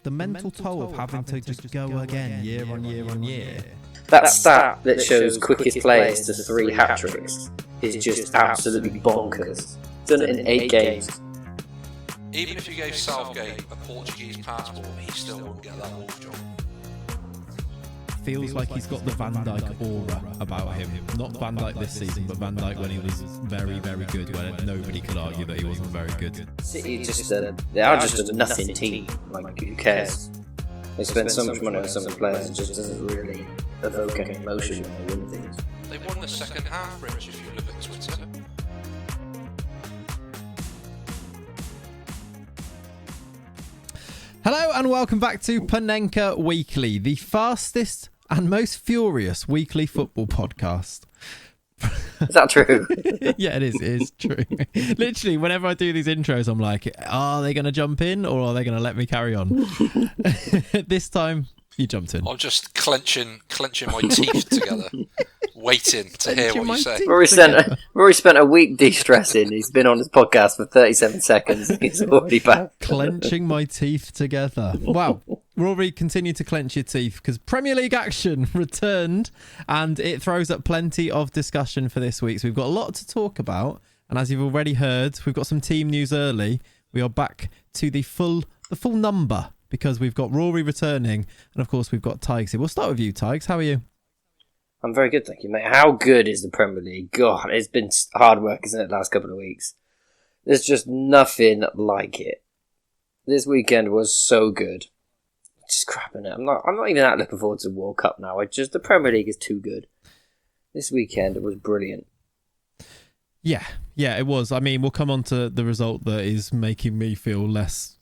the mental toll of having to just go again year on year on year. That stat that shows quickest players to 3 hat-tricks is just absolutely bonkers. Done it in 8 games. Even if you gave Southgate a Portuguese passport, he still wouldn't get that Wolves job. Feels like he's got the Van Dijk aura about him. Not Van Dijk this season, but Van Dijk when he was very, very good, when nobody could argue that he wasn't very good. City they are just a nothing team. Like, who cares? They spend so much money on some of the players, it just doesn't really evoke any emotion when they win things. They won the second half, Rich, if you look at Twitter. Hello and welcome back to Panenka Weekly, the fastest and most furious weekly football podcast. Is that true? Yeah, it is true. Literally, whenever I do these intros, I'm like, are they going to jump in or are they going to let me carry on? This time, you jumped in. I'm just clenching my teeth together, waiting to hear what you say. Rory spent a week de-stressing. He's been on his podcast for 37 seconds. He's already back. Clenching my teeth together. Wow. Rory, continue to clench your teeth because Premier League action returned and it throws up plenty of discussion for this week. So we've got a lot to talk about. And as you've already heard, we've got some team news early. We are back to the full number because we've got Rory returning. And of course, we've got Tiges here. We'll start with you, Tiges. How are you? I'm very good, thank you, mate. How good is the Premier League? God, it's been hard work, isn't it, the last couple of weeks? There's just nothing like it. This weekend was so good. Just crapping it. I'm not even that looking forward to the World Cup now. The Premier League is too good. This weekend, it was brilliant. Yeah, it was. I mean, we'll come on to the result that is making me feel less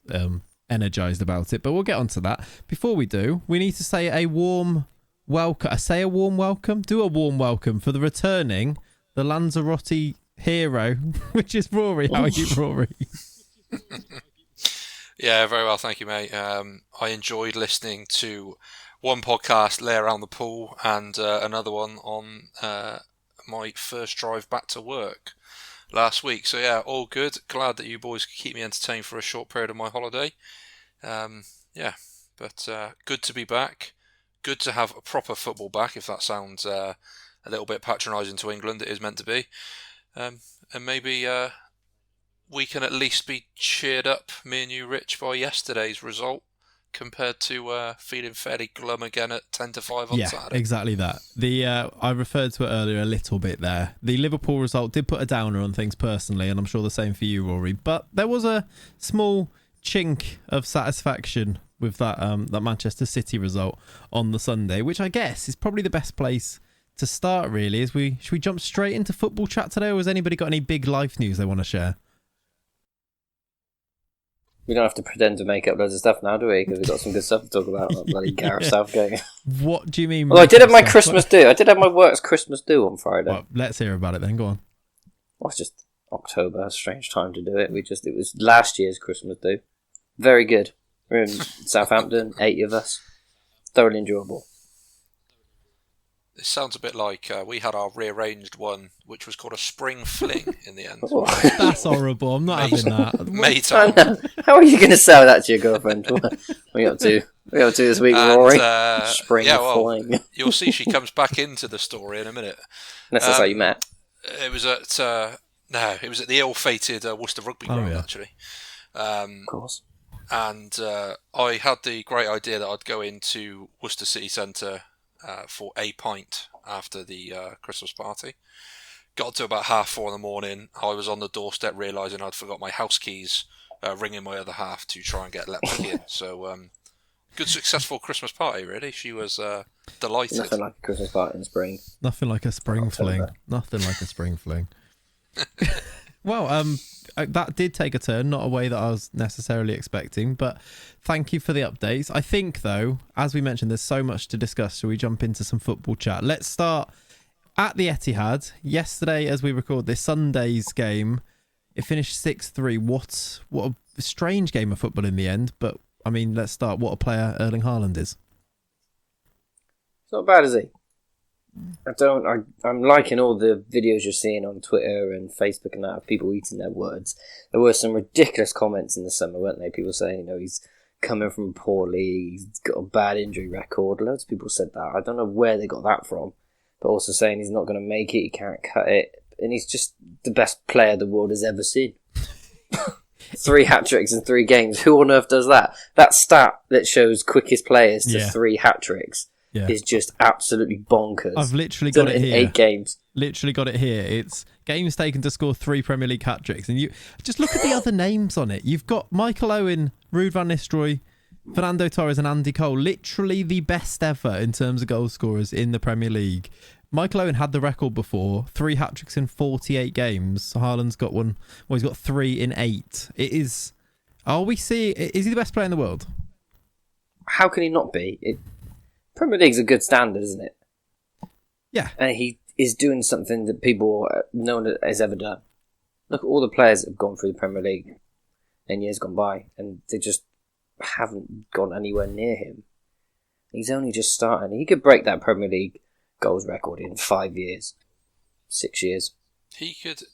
energised about it, but we'll get on to that. Before we do, we need to say a warm welcome. Do a warm welcome for the returning, the Lanzarote hero, which is Rory. How are you, Rory? Yeah, very well, thank you, mate. I enjoyed listening to one podcast, Lay Around the Pool, and another one on my first drive back to work last week. So yeah, all good. Glad that you boys could keep me entertained for a short period of my holiday. But good to be back. Good to have a proper football back, if that sounds a little bit patronising to England. It is meant to be. And maybe we can at least be cheered up, me and you, Rich, by yesterday's result compared to feeling fairly glum again at 10-5 on Saturday. Yeah, exactly that. I referred to it earlier a little bit there. The Liverpool result did put a downer on things personally, and I'm sure the same for you, Rory. But there was a small chink of satisfaction with that Manchester City result on the Sunday, which I guess is probably the best place to start, really. Should we jump straight into football chat today, or has anybody got any big life news they want to share? We don't have to pretend to make up loads of stuff now, do we? Because we've got some good stuff to talk about. Like bloody Gareth Southgate. What do you mean? Well, I did have my Christmas do. I did have my work's Christmas do on Friday. Well, let's hear about it then. Go on. Well, it's just October. A strange time to do it. It was last year's Christmas do. Very good. We're in Southampton, 80 of us. Thoroughly enjoyable. It sounds a bit like we had our rearranged one, which was called a spring fling in the end. Oh. That's horrible. I'm not having that. Mate, how are you going to sell that to your girlfriend? What are you up to? What are you up to this week, Rory? Spring fling. You'll see she comes back into the story in a minute. Unless that's how you met. It was at the ill-fated Worcester Rugby Ground, actually. Of course. And I had the great idea that I'd go into Worcester City Centre for a pint after the Christmas party. Got to about 4:30 in the morning. I was on the doorstep realising I'd forgot my house keys, ringing my other half to try and get let back in. So, good successful Christmas party, really. She was delighted. Nothing like a Christmas party in spring. Nothing like a spring fling. Nothing like a spring fling. Well, that did take a turn, not a way that I was necessarily expecting, but thank you for the updates. I think, though, as we mentioned, there's so much to discuss, so we jump into some football chat. Let's start at the Etihad. Yesterday, as we record this Sunday's game, it finished 6-3. What a strange game of football in the end, but, I mean, let's start. What a player Erling Haaland is. It's not bad, is he? I'm liking all the videos you're seeing on Twitter and Facebook and that of people eating their words. There were some ridiculous comments in the summer, weren't there? People saying, he's coming from a poor league. He's got a bad injury record. Loads of people said that. I don't know where they got that from. But also saying he's not going to make it, he can't cut it. And he's just the best player the world has ever seen. 3 hat-tricks in 3 games. Who on earth does that? That stat that shows quickest players to 3 hat-tricks is just absolutely bonkers. I've literally got it in here. 8 games. Literally got it here. It's games taken to score 3 Premier League hat-tricks. And you just look at the other names on it. You've got Michael Owen, Ruud van Nistelrooy, Fernando Torres and Andy Cole. Literally the best ever in terms of goal scorers in the Premier League. Michael Owen had the record before, 3 hat-tricks in 48 games. Haaland's got one. Well, he's got 3 in 8. It is... is he the best player in the world? How can he not be? Premier League's a good standard, isn't it? Yeah. And he is doing something that no one has ever done. Look at all the players that have gone through the Premier League in years gone by, and they just haven't gone anywhere near him. He's only just starting. He could break that Premier League goals record in 5 years, 6 years. He could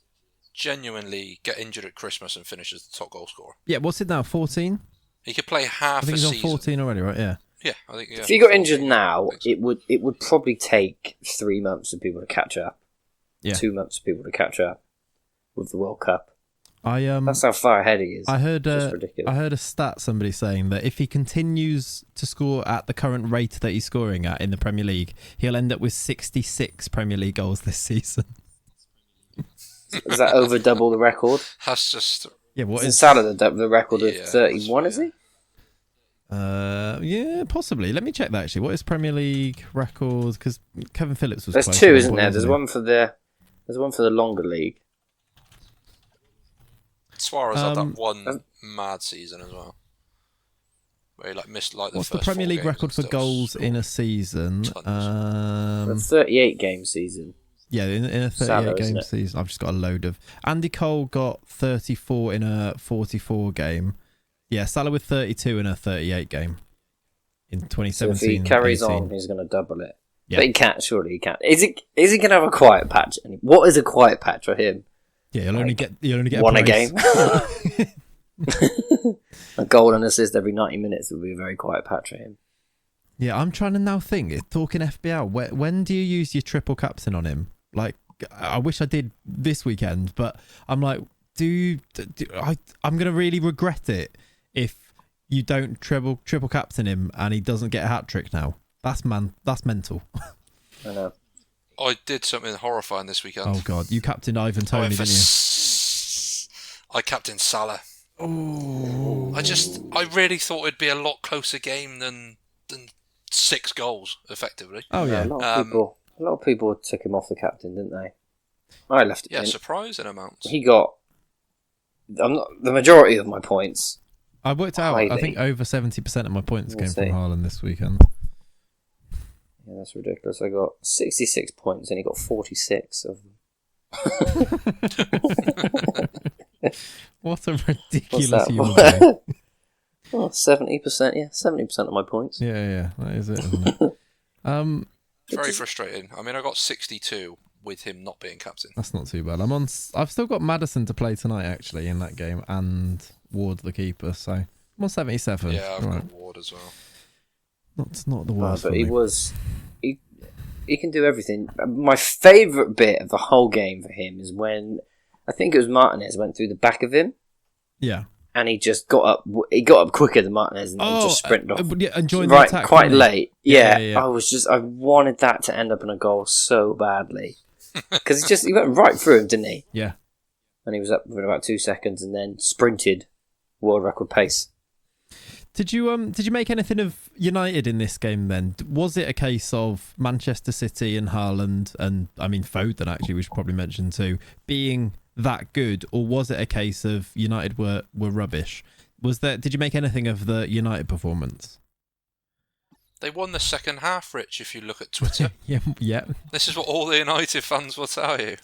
genuinely get injured at Christmas and finish as the top goal scorer. Yeah, what's it now, 14? He could play half I think a he's season. on 14 already, right? Yeah. Yeah, I think. Yeah, if he got 14, injured now, it would probably take 3 months for people to catch up. Yeah. 2 months for people to catch up with the World Cup. That's how far ahead he is. I heard ridiculous. I heard a stat, somebody saying that if he continues to score at the current rate that he's scoring at in the Premier League, he'll end up with 66 Premier League goals this season. Is that over double the record? That's just... Yeah, what Isn't is Salah the record of 31, is he? Yeah, possibly. Let me check that actually. What is Premier League record? Because Kevin Phillips was There's close 2, on isn't one, there? wasn't There's one for the longer league. Suarez had that one mad season as well, where he missed the What's first the Premier 4 League games record for goals in a season? A 38 game season. Yeah, in a 38 game season. I've just got a load of... Andy Cole got 34 in a 44 game. Yeah, Salah with 32 in a 38 game in 2017. So if he carries 18. on, he's going to double it. Yeah. But he can't, surely he can't. Is he going to have a quiet patch? What is a quiet patch for him? Yeah, you'll only get one a a game. A goal and assist every 90 minutes would be a very quiet patch for him. Yeah, I'm trying to now think. Talking FBL, when do you use your triple captain on him? Like, I wish I did this weekend, but I'm like, I'm going to really regret it if you don't triple captain him and he doesn't get a hat trick now. That's mental. I know. I did something horrifying this weekend. Oh God, you captained Ivan Toney, didn't you? I captained Salah. Oh. I really thought it'd be a lot closer game than 6 goals, effectively. Oh yeah. A lot of people took him off the captain, didn't they? I left it. Yeah, surprising amounts. He got the majority of my points. I worked out. Highly. I think over 70% of my points came from Haaland this weekend. Yeah, that's ridiculous. I got 66 points and he got 46 of them. What a ridiculous human being. Oh, 70%, yeah. 70% of my points. Yeah, that is it, isn't it? Very frustrating. I mean, I got 62 with him not being captain. That's not too bad. I've still got Maddison to play tonight, actually, in that game, and Ward the keeper, so I'm on 77. Yeah, I've got Ward as well. Not the worst. But he can do everything. My favourite bit of the whole game for him is when I think it was Martinez went through the back of him. Yeah. And he just got up. He got up quicker than Martinez and then just sprinted off. Yeah, and joined the attack, quite late. Yeah. I wanted that to end up in a goal so badly because he went right through him, didn't he? Yeah. And he was up within about 2 seconds and then sprinted world record pace. Did you make anything of United in this game then? Was it a case of Manchester City and Haaland and I mean Foden actually we should probably mention too being that good, or was it a case of United were rubbish? Did you make anything of the United performance? They won the second half, Rich, if you look at Twitter. yeah. This is what all the United fans will tell you.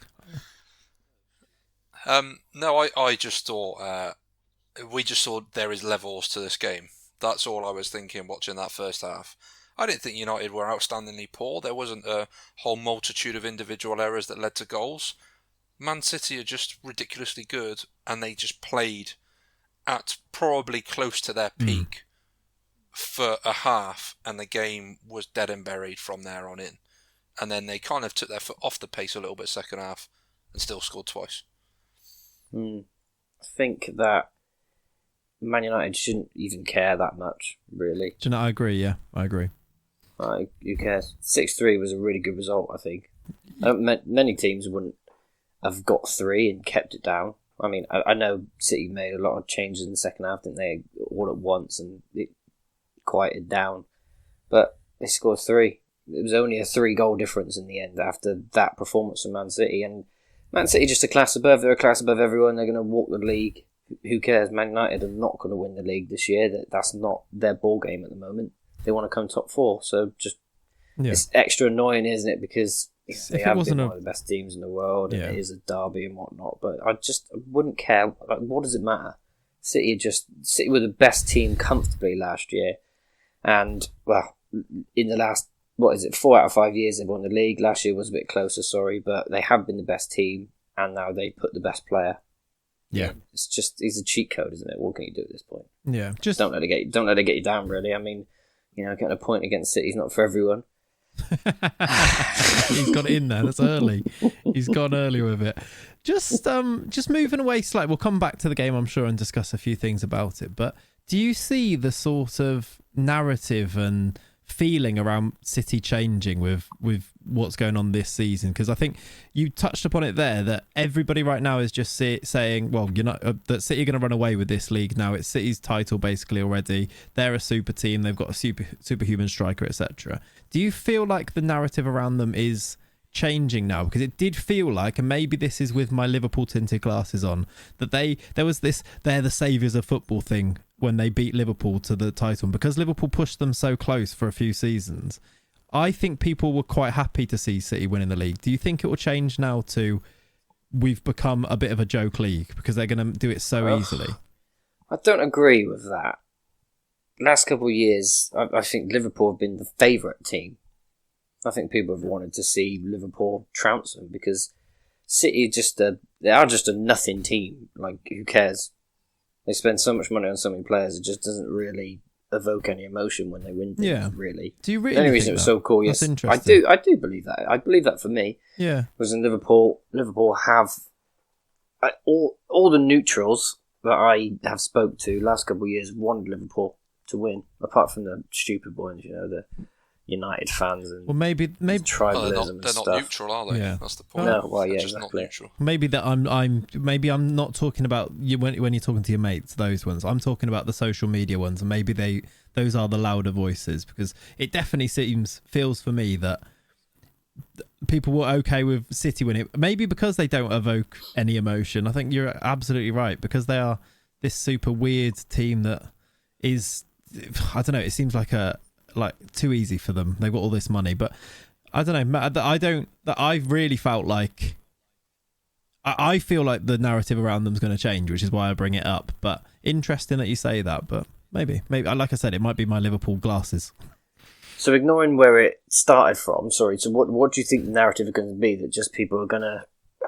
No, I just thought we just thought there is levels to this game. That's all I was thinking watching that first half. I didn't think United were outstandingly poor. There wasn't a whole multitude of individual errors that led to goals. Man City are just ridiculously good, and they just played at probably close to their peak for a half, and the game was dead and buried from there on in. And then they kind of took their foot off the pace a little bit second half and still scored twice. I think that Man United shouldn't even care that much, really. Do you know, I agree, yeah. I agree. Who cares? 6-3 was a really good result, I think. Many teams wouldn't have got 3 and kept it down. I mean, I know City made a lot of changes in the second half, didn't they? All at once, and it quieted down. But they scored 3. It was only a 3-goal difference in the end after that performance from Man City. And Man City just a class above. They're a class above everyone. They're going to walk the league. Who cares? Man United are not going to win the league this year. That's not their ball game at the moment. They want to come top 4. So just it's extra annoying, isn't it? Because they have been one of the best teams in the world, and it is a derby and whatnot. But I wouldn't care. Like, what does it matter? City were the best team comfortably last year, and well, in the last 4 out of 5 years they've won the league. Last year was a bit closer, but they have been the best team, and now they put the best player. Yeah, it's a cheat code, isn't it? What can you do at this point? Yeah, just don't let it get you down. Really, I mean, getting a point against City is not for everyone. He's got it in there. That's early. He's gone early with it. Just moving away slightly. We'll come back to the game, I'm sure, and discuss a few things about it. But do you see the sort of narrative and feeling around City changing with what's going on this season? Because I think you touched upon it there, that everybody right now is just saying, well, that City are going to run away with this league now. It's City's title basically already. They're a super team. They've got a superhuman striker, etc. Do you feel like the narrative around them is changing now? Because it did feel like, and maybe this is with my Liverpool tinted glasses on, that there was this they're the saviours of football thing when they beat Liverpool to the title. And because Liverpool pushed them so close for a few seasons, I think people were quite happy to see City winning the league. Do you think it will change now to we've become a bit of a joke league because they're going to do it so easily? I don't agree with that. Last couple of years, I think Liverpool have been the favourite team. I think people have wanted to see Liverpool trounce them because City they are just a nothing team. Like, who cares? They spend so much money on so many players, it just doesn't really evoke any emotion when they win things, really. Do you really The only reason think it was so cool, That's yes. interesting. I do believe that. I believe that for me. Yeah. Because in Liverpool have all the neutrals that I have spoke to last couple of years wanted Liverpool to win, apart from the stupid ones, the United fans and maybe tribalism and they're stuff. not neutral, are they? Yeah. That's the point. No, well, They're yeah, just exactly. not neutral. Maybe that I'm not talking about you when you're talking to your mates, those ones. I'm talking about the social media ones, and maybe those are the louder voices, because it definitely feels for me that people were okay with City winning, maybe because they don't evoke any emotion. I think you're absolutely right, because they are this super weird team that is, I don't know, it seems like too easy for them. They've got all this money, but I don't know. I really felt like I feel like the narrative around them is going to change, which is why I bring it up. But interesting that you say that. But maybe, like I said, it might be my Liverpool glasses. So ignoring where it started from, so what do you think the narrative is going to be? That just people are going to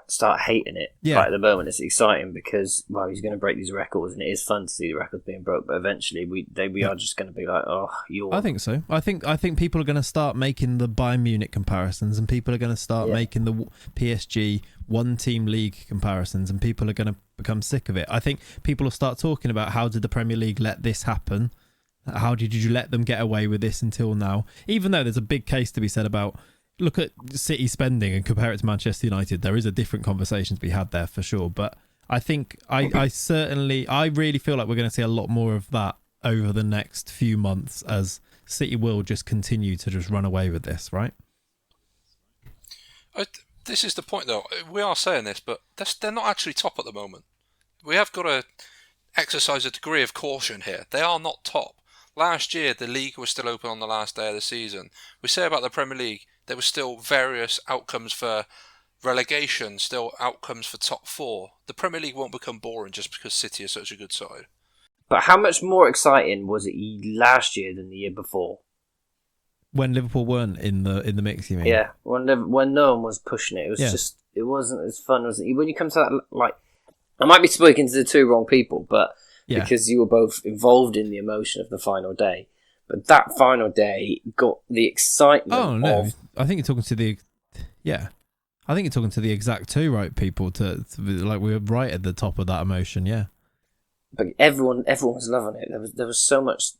start hating it? Yeah. Right, at the moment it's exciting because, well, he's going to break these records, and it is fun to see the records being broke, but eventually we are just going to be like, oh, you're... I think so. I think people are going to start making the Bayern Munich comparisons, and people are going to start making the PSG one-team league comparisons, and people are going to become sick of it. I think people will start talking about, how did the Premier League let this happen? How did you let them get away with this until now? Even though there's a big case to be said about, look at City spending and compare it to Manchester United. There is a different conversation to be had there for sure. But I think I really feel like we're going to see a lot more of that over the next few months, as City will just continue to just run away with this, right? This is the point, though. We are saying this, but they're not actually top at the moment. We have got to exercise a degree of caution here. They are not top. Last year, the league was still open on the last day of the season. We say about the Premier League, there were still various outcomes for relegation, still outcomes for top 4. The Premier League won't become boring just because City is such a good side. But how much more exciting was it last year than the year before? When Liverpool weren't in the mix, you mean? Yeah, when no one was pushing it, it wasn't as fun as when you come to that. Like, I might be speaking to the two wrong people, but because you were both involved in the emotion of the final day. But that final day got the excitement Oh no, of... I think you're talking to the I think you're talking to the exact two right people to like we were right at the top of that emotion, yeah. But everyone was loving it. There was so much.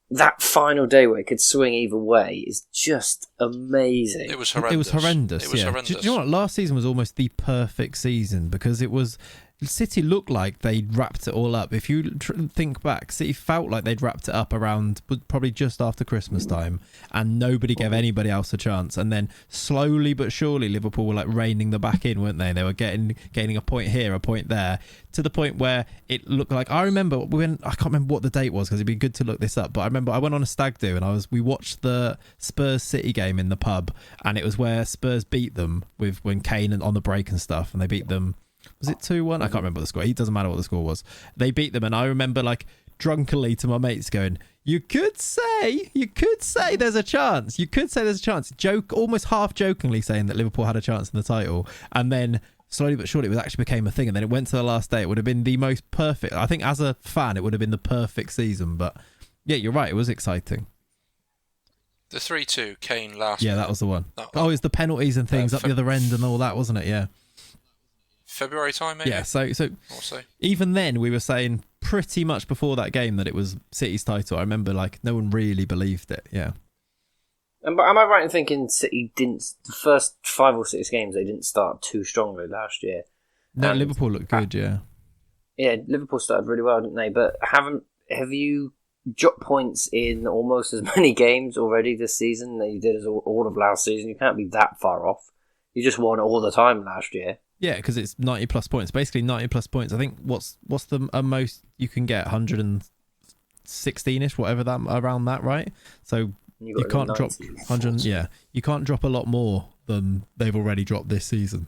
That final day where it could swing either way is just amazing. It was horrendous. It was horrendous. It was yeah. horrendous. Do you know what? Last season was almost the perfect season because it was. City looked like they'd wrapped it all up. If you think back, City felt like they'd wrapped it up around probably just after Christmas time, and nobody gave anybody else a chance. And then slowly but surely, Liverpool were like reining the back in, weren't they? They were gaining a point here, a point there, to the point where it looked like. I remember when I can't remember what the date was because it'd be good to look this up. But I remember I went on a stag do and we watched the Spurs City game in the pub, and it was where Spurs beat them when Kane and on the break and stuff, and they beat them. Was it 2-1? I can't remember the score. It doesn't matter what the score was. They beat them, and I remember like drunkenly to my mates going, you could say there's a chance. You could say there's a chance. Almost half jokingly saying that Liverpool had a chance in the title, and then slowly but surely it actually became a thing, and then it went to the last day. It would have been the most perfect. I think as a fan, it would have been the perfect season. But yeah, you're right. It was exciting. The 3-2 Kane last. Yeah, that was the one. It's the penalties and things up the other end and all that, wasn't it? Yeah. February time, maybe? Yeah, so even then we were saying pretty much before that game that it was City's title. I remember like no one really believed it, yeah. Am I right in thinking City didn't... The first 5 or 6 games, they didn't start too strongly last year? No, Liverpool looked good, yeah. Yeah, Liverpool started really well, didn't they? But have you dropped points in almost as many games already this season that you did as all of last season? You can't be that far off. You just won all the time last year. Yeah, because it's 90 plus points. Basically 90 plus points. I think what's the most you can get? 116ish, whatever that, around that, right? So you can't drop 100. Yeah, you can't drop a lot more than they've already dropped this season.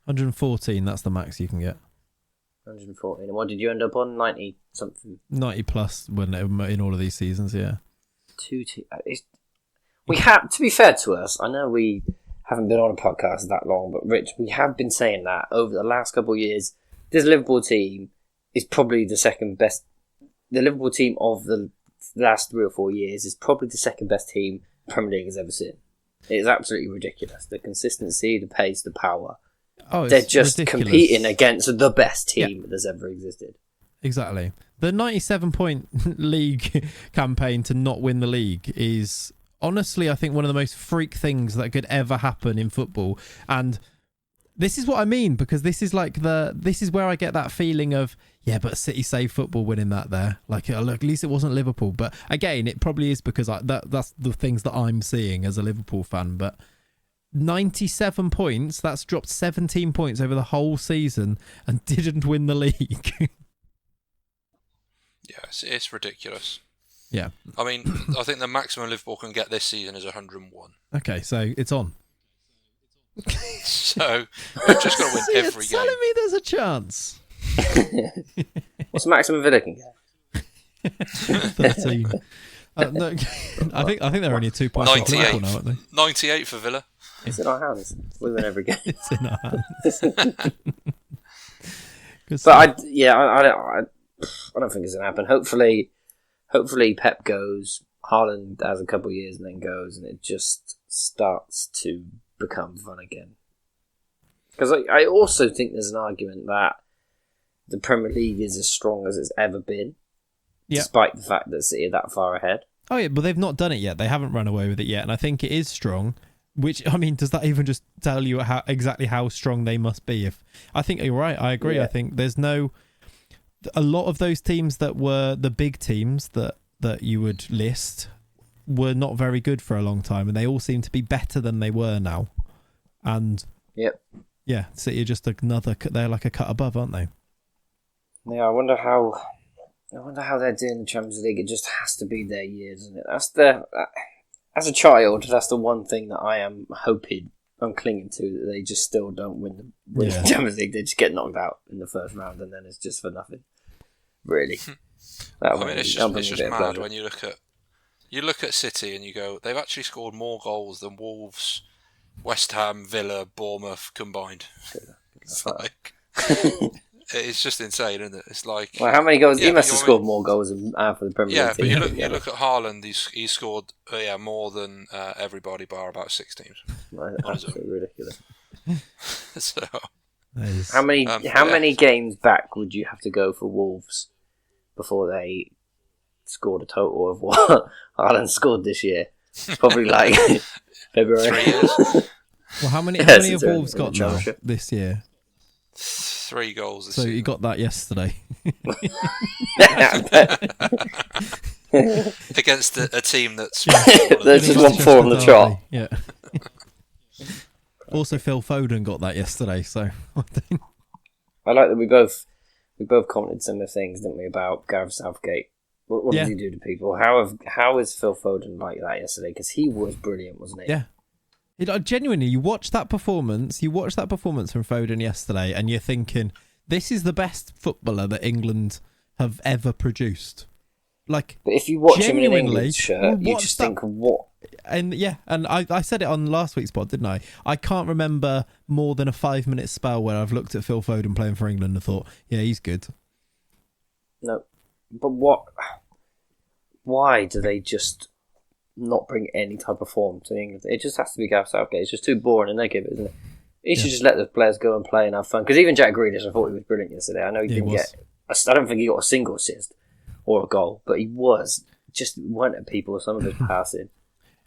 114. That's the max you can get. 114. And what did you end up on? 90 something. 90 plus when in all of these seasons. Yeah. We have to be fair to us. I know we haven't been on a podcast that long, but Rich, we have been saying that over the last couple of years. This Liverpool team is probably the second best. The Liverpool team of the last 3 or 4 years is probably the second best team the Premier League has ever seen. It is absolutely ridiculous. The consistency, the pace, the power. They're just ridiculous. Competing against the best team that's ever existed. Exactly. The 97-point league campaign to not win the league is honestly, I think, one of the most freak things that could ever happen in football. And this is what I mean, because this is where I get that feeling of, yeah, but City saved football winning that there. Like, look, at least it wasn't Liverpool. But again, it probably is because that's the things that I'm seeing as a Liverpool fan. But 97 points, that's dropped 17 points over the whole season and didn't win the league. Yes, it's ridiculous. Yeah. I mean, I think the maximum Liverpool can get this season is 101. Okay, so it's on. So we've just got to win every game. You're telling me there's a chance. What's the maximum Villa can get? 13. No, I think they're only a 2 point off Liverpool now, aren't they? 98 for Villa. It's in our hands. We win every game. It's in our hands. But I don't think it's gonna happen. Hopefully Pep goes, Haaland has a couple of years and then goes, and it just starts to become fun again. Because I also think there's an argument that the Premier League is as strong as it's ever been, despite the fact that City are that far ahead. Oh yeah, but they've not done it yet. They haven't run away with it yet, and I think it is strong. Which, I mean, does that even just tell you exactly how strong they must be? I think you're right. I agree. Yeah. I think there's a lot of those teams that were the big teams that you would list were not very good for a long time, and they all seem to be better than they were now. And yeah, City are just they're like a cut above, aren't they? Yeah, I wonder how they're doing the Champions League. It just has to be their year, doesn't it? As a child, that's the one thing that I am hoping, I'm clinging to, that they just still don't win the Champions League. They just get knocked out in the first round, and then it's just for nothing. Really. It's just mad when you look at City and you go, they've actually scored more goals than Wolves, West Ham, Villa, Bournemouth combined. It's like, It's just insane, isn't it? It's like, Well, how many goals? Yeah, He must but have you- scored more goals than for the Premier yeah, League but team. you look at Haaland. He's scored more than everybody bar about 6 teams. Right, on his own. absolutely ridiculous. So That is- How many yeah. many games back would you have to go for Wolves before they scored a total of what Haaland scored this year? It's probably like February. 3 years. Well, how many Yes, have it's Wolves in the got now Championship. this year? 3 goals this So season. you got that yesterday. Against a team that's There's just one four on the trot. Yeah. Also, Phil Foden got that yesterday, so I think I like that we both commented similar things, didn't we, about Gareth Southgate? What Yeah. did he do to people? How is Phil Foden like that yesterday? Because he was brilliant, wasn't he? yeah. Genuinely, you watch that performance from Foden yesterday, and you're thinking, this is the best footballer that England have ever produced. Like, But if you watch him in an genuinely, England shirt, you watch just that- think, what? and I said it on last week's pod, didn't I? I can't remember more than a 5-minute spell where I've looked at Phil Foden playing for England and thought, yeah, he's good. No. But what? Why do they just not bring any type of form to England? It just has to be Gareth Southgate. It's just too boring and negative, isn't it? He should just let the players go and play and have fun. Because even Jack Grealish, I thought he was brilliant yesterday. I know he didn't was. get... I don't think he got a single assist or a goal, but he was just went at people with some of his passing.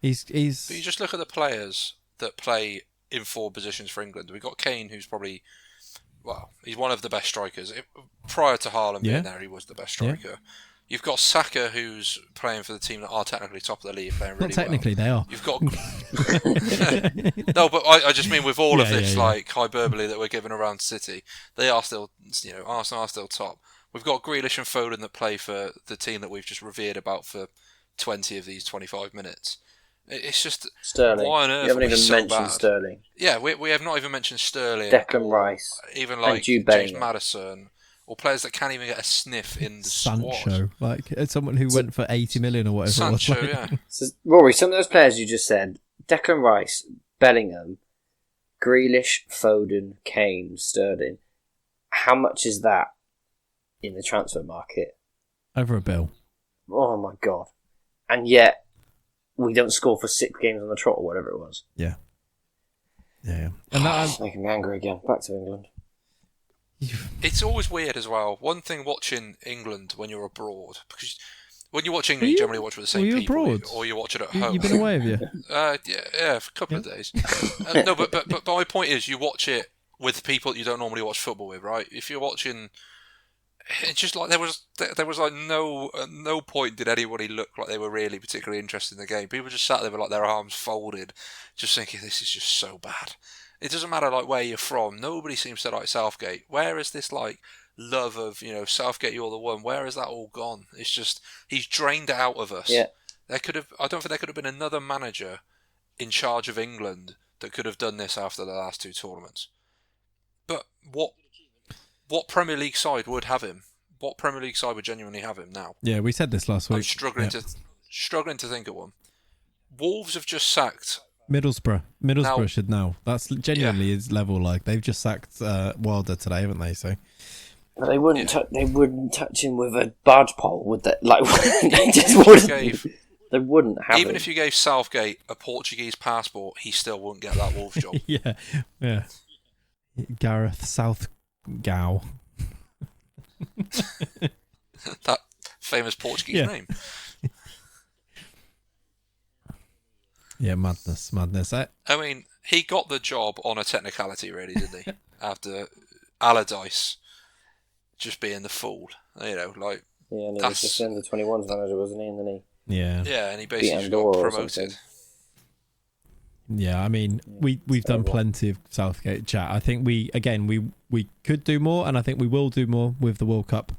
He's But you just look at the players that play in 4 positions for England. We've got Kane, who's probably, he's one of the best strikers. Prior to Haaland Yeah. being there, he was the best striker. You've got Saka, who's playing for the team that are technically top of the league, playing really not technically they are. You've got no, but I just mean with all of Yeah, this yeah. like hyperbole that we're giving around City, they are still, Arsenal are still top. We've got Grealish and Foden that play for the team that we've just revered about for 20 of these 25 minutes. It's just Sterling. why on earth You haven't are we even so mentioned bad? Sterling. Yeah, we have not even mentioned Sterling, Declan or Rice, even and like Jude James Bellingham. Madison, or players that can't even get a sniff in the squad. Sancho, like someone who went for 80 million or whatever. Sancho, it was. yeah. So, Rory, some of those players you just said, Declan Rice, Bellingham, Grealish, Foden, Kane, Sterling, how much is that in the transfer market? Over a bill. Oh my God. And yet, we don't score for 6 games on the trot or whatever it was. Yeah. And that, It's making me angry again. Back to England. It's always weird as well. One thing watching England when you're abroad, because when you watch England, Were you you- generally watch with the same were you people, abroad? or you watch it at home. you've been away, have you? Yeah, for a couple of days. No, but my point is, you watch it with people you don't normally watch football with, right? If you're watching, it's just like there was like no point did anybody look like they were really particularly interested in the game. People just sat there with like their arms folded, just thinking this is just so bad. It doesn't matter like where you're from. Nobody seems to like Southgate. Where is this like love of Southgate? You're the one. Where is that all gone? It's just he's drained it out of us. Yeah. I don't think there could have been another manager in charge of England that could have done this after the last 2 tournaments. But what Premier League side would have him? What Premier League side would genuinely have him now? Yeah, we said this last week. I'm struggling to think of one. Wolves have just sacked. Middlesbrough Now- should know. That's genuinely his level. Like they've just sacked Wilder today, haven't they? So But they wouldn't. They wouldn't touch him with a barge pole, would they? Like they just wouldn't. They wouldn't have Even him. if you gave Southgate a Portuguese passport, he still wouldn't get that Wolves job. yeah. Gareth Southgow. That famous Portuguese name. Yeah, madness. I mean, he got the job on a technicality, really, didn't he? After Allardyce just being the fool, like Yeah, and he was that's- just in the 21s manager, wasn't he? And then he Yeah. yeah, and he basically just Andorra got or promoted. something. Yeah, I mean, we've done terrible. plenty of Southgate chat. I think we could do more, and I think we will do more with the World Cup.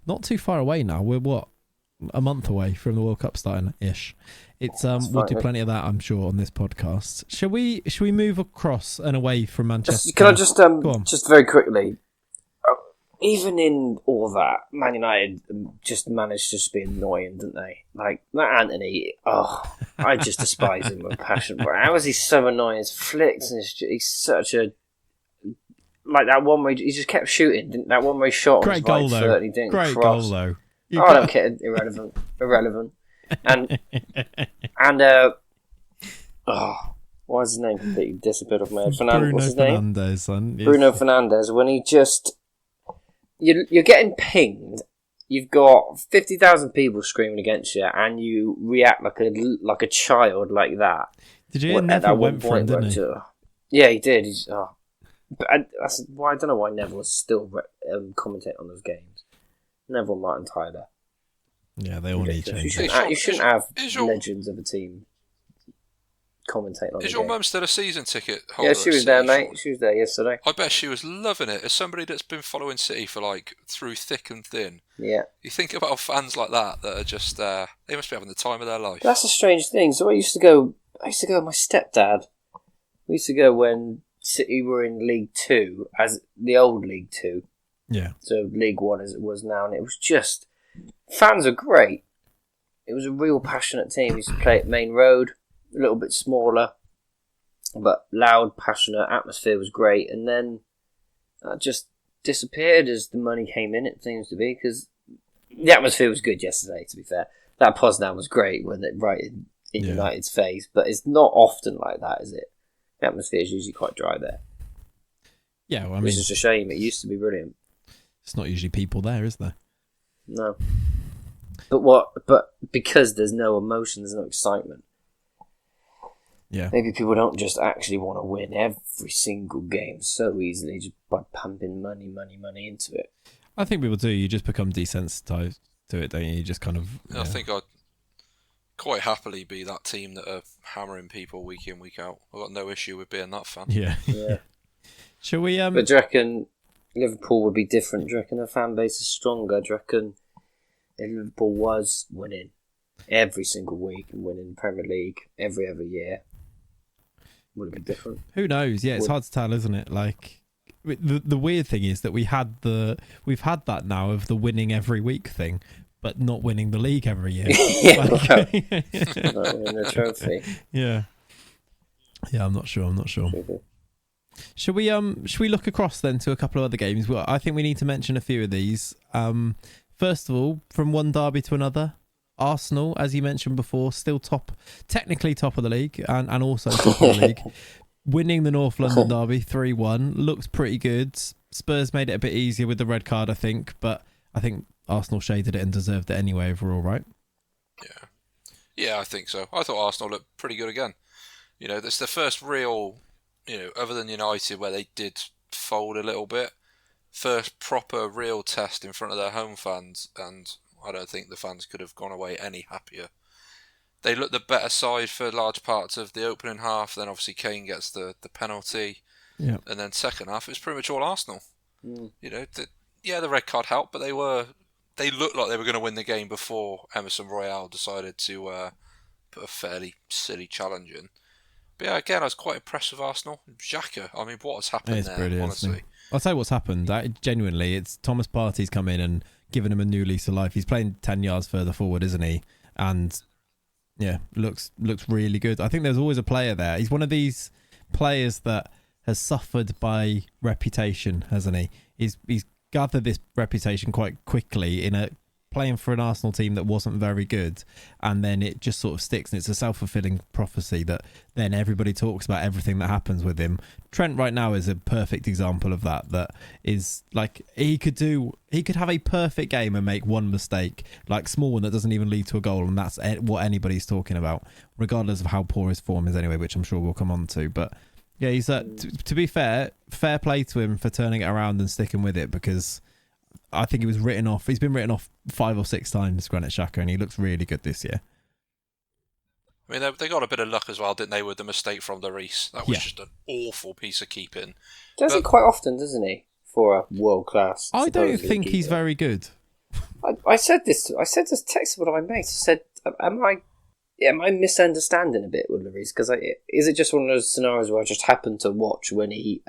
Not too far away now. We're a month away from the World Cup starting ish. It's we'll do plenty of that, I'm sure, on this podcast. Should we move across and away from Manchester? Can I just Go on. just very quickly? Even in all that, Man United just managed to just be annoying, didn't they? Like that Anthony. Oh, I just despise him with passion. How is he so annoying? His flicks and he's such a like that one where he just kept shooting. That one where he shot Great was goal, like though. 30, didn't Great cross. goal, though. I don't care. Irrelevant. And why is his name completely disappeared off my head? What's his name? Fernandes, son. Yes. Bruno Fernandes. When he just you're getting pinged. You've got 50,000 people screaming against you, and you react like a child like that. Did you hear Neville went for him, didn't he? Yeah, he did. But that's why I don't know why Neville was still commentating on those games. Neville, Martin Tyler. Yeah, they all need change. You shouldn't have legends of a team commentating on. Is your mum still a season ticket holder? Yeah, she was there, mate. She was there yesterday. I bet she was loving it. As somebody that's been following City for through thick and thin. Yeah. You think about fans like that are just they must be having the time of their life. That's a strange thing. So I used to go with my stepdad. We used to go when City were in League 2, as the old League 2. Yeah. So League 1 as it was now, and it was just fans are great. It was a real passionate team. We used to play at Main Road, a little bit smaller, but loud, passionate. Atmosphere was great, and then that just disappeared as the money came in. It seems to be because the atmosphere was good yesterday. To be fair, that Poznan was great when it right in United's face, but it's not often like that, is it? The atmosphere is usually quite dry there. Yeah, well, I mean, it's just a shame. It used to be brilliant. It's not usually people there, is there? No. But because there's no emotion, there's no excitement. Yeah. Maybe people don't just actually want to win every single game so easily just by pumping money into it. I think people do. You just become desensitized to it, don't you? You just kind of. I think I'd quite happily be that team that are hammering people week in, week out. I've got no issue with being that fan. Yeah. Shall we? But do you reckon Liverpool would be different? Do you reckon the fan base is stronger? Do you reckon if Liverpool was winning every single week and winning the Premier League every other year, would it be different? Who knows? Yeah, it's hard to tell, isn't it? Like the weird thing is that we've had that now of the winning every week thing, but not winning the league every year. Not winning the trophy. Yeah, I'm not sure. Should we look across then to a couple of other games? Well, I think we need to mention a few of these. First of all, from one derby to another, Arsenal, as you mentioned before, still technically top of the league and also top of the league. Winning the North London derby 3-1 looks pretty good. Spurs made it a bit easier with the red card, I think, but I think Arsenal shaded it and deserved it anyway overall, right? Yeah, I think so. I thought Arsenal looked pretty good again. That's the first real, other than United where they did fold a little bit, first proper real test in front of their home fans, and I don't think the fans could have gone away any happier. They looked the better side for large parts of the opening half. Then obviously Kane gets the penalty. Yeah. And then second half, it was pretty much all Arsenal. Mm. The red card helped, but they looked like they were going to win the game before Emerson Royale decided to put a fairly silly challenge in. But yeah, again, I was quite impressed with Arsenal. Xhaka, I mean, what has happened there, brilliant, honestly? I'll tell you what's happened. Genuinely, it's Thomas Partey's come in and given him a new lease of life. He's playing 10 yards further forward, isn't he? And yeah, looks really good. I think there's always a player there. He's one of these players that has suffered by reputation, hasn't he? He's gathered this reputation quite quickly in playing for an Arsenal team that wasn't very good, and then it just sort of sticks, and it's a self-fulfilling prophecy that then everybody talks about everything that happens with him. Trent right now is a perfect example of that is like he could have a perfect game and make one mistake, like small one that doesn't even lead to a goal, and that's what anybody's talking about, regardless of how poor his form is anyway, which I'm sure we'll come on to. But yeah, he's to be fair play to him for turning it around and sticking with it, because I think he was written off. He's been written off 5 or 6 times, Granit Xhaka, and he looks really good this year. I mean, they got a bit of luck as well, didn't they, with the mistake from Lloris? That was just an awful piece of keeping. Does it quite often, doesn't he, for a world class? I don't think he's very good. I said this text to one of my mates. I said, "Am I misunderstanding a bit with Lloris? Because is it just one of those scenarios where I just happen to watch when he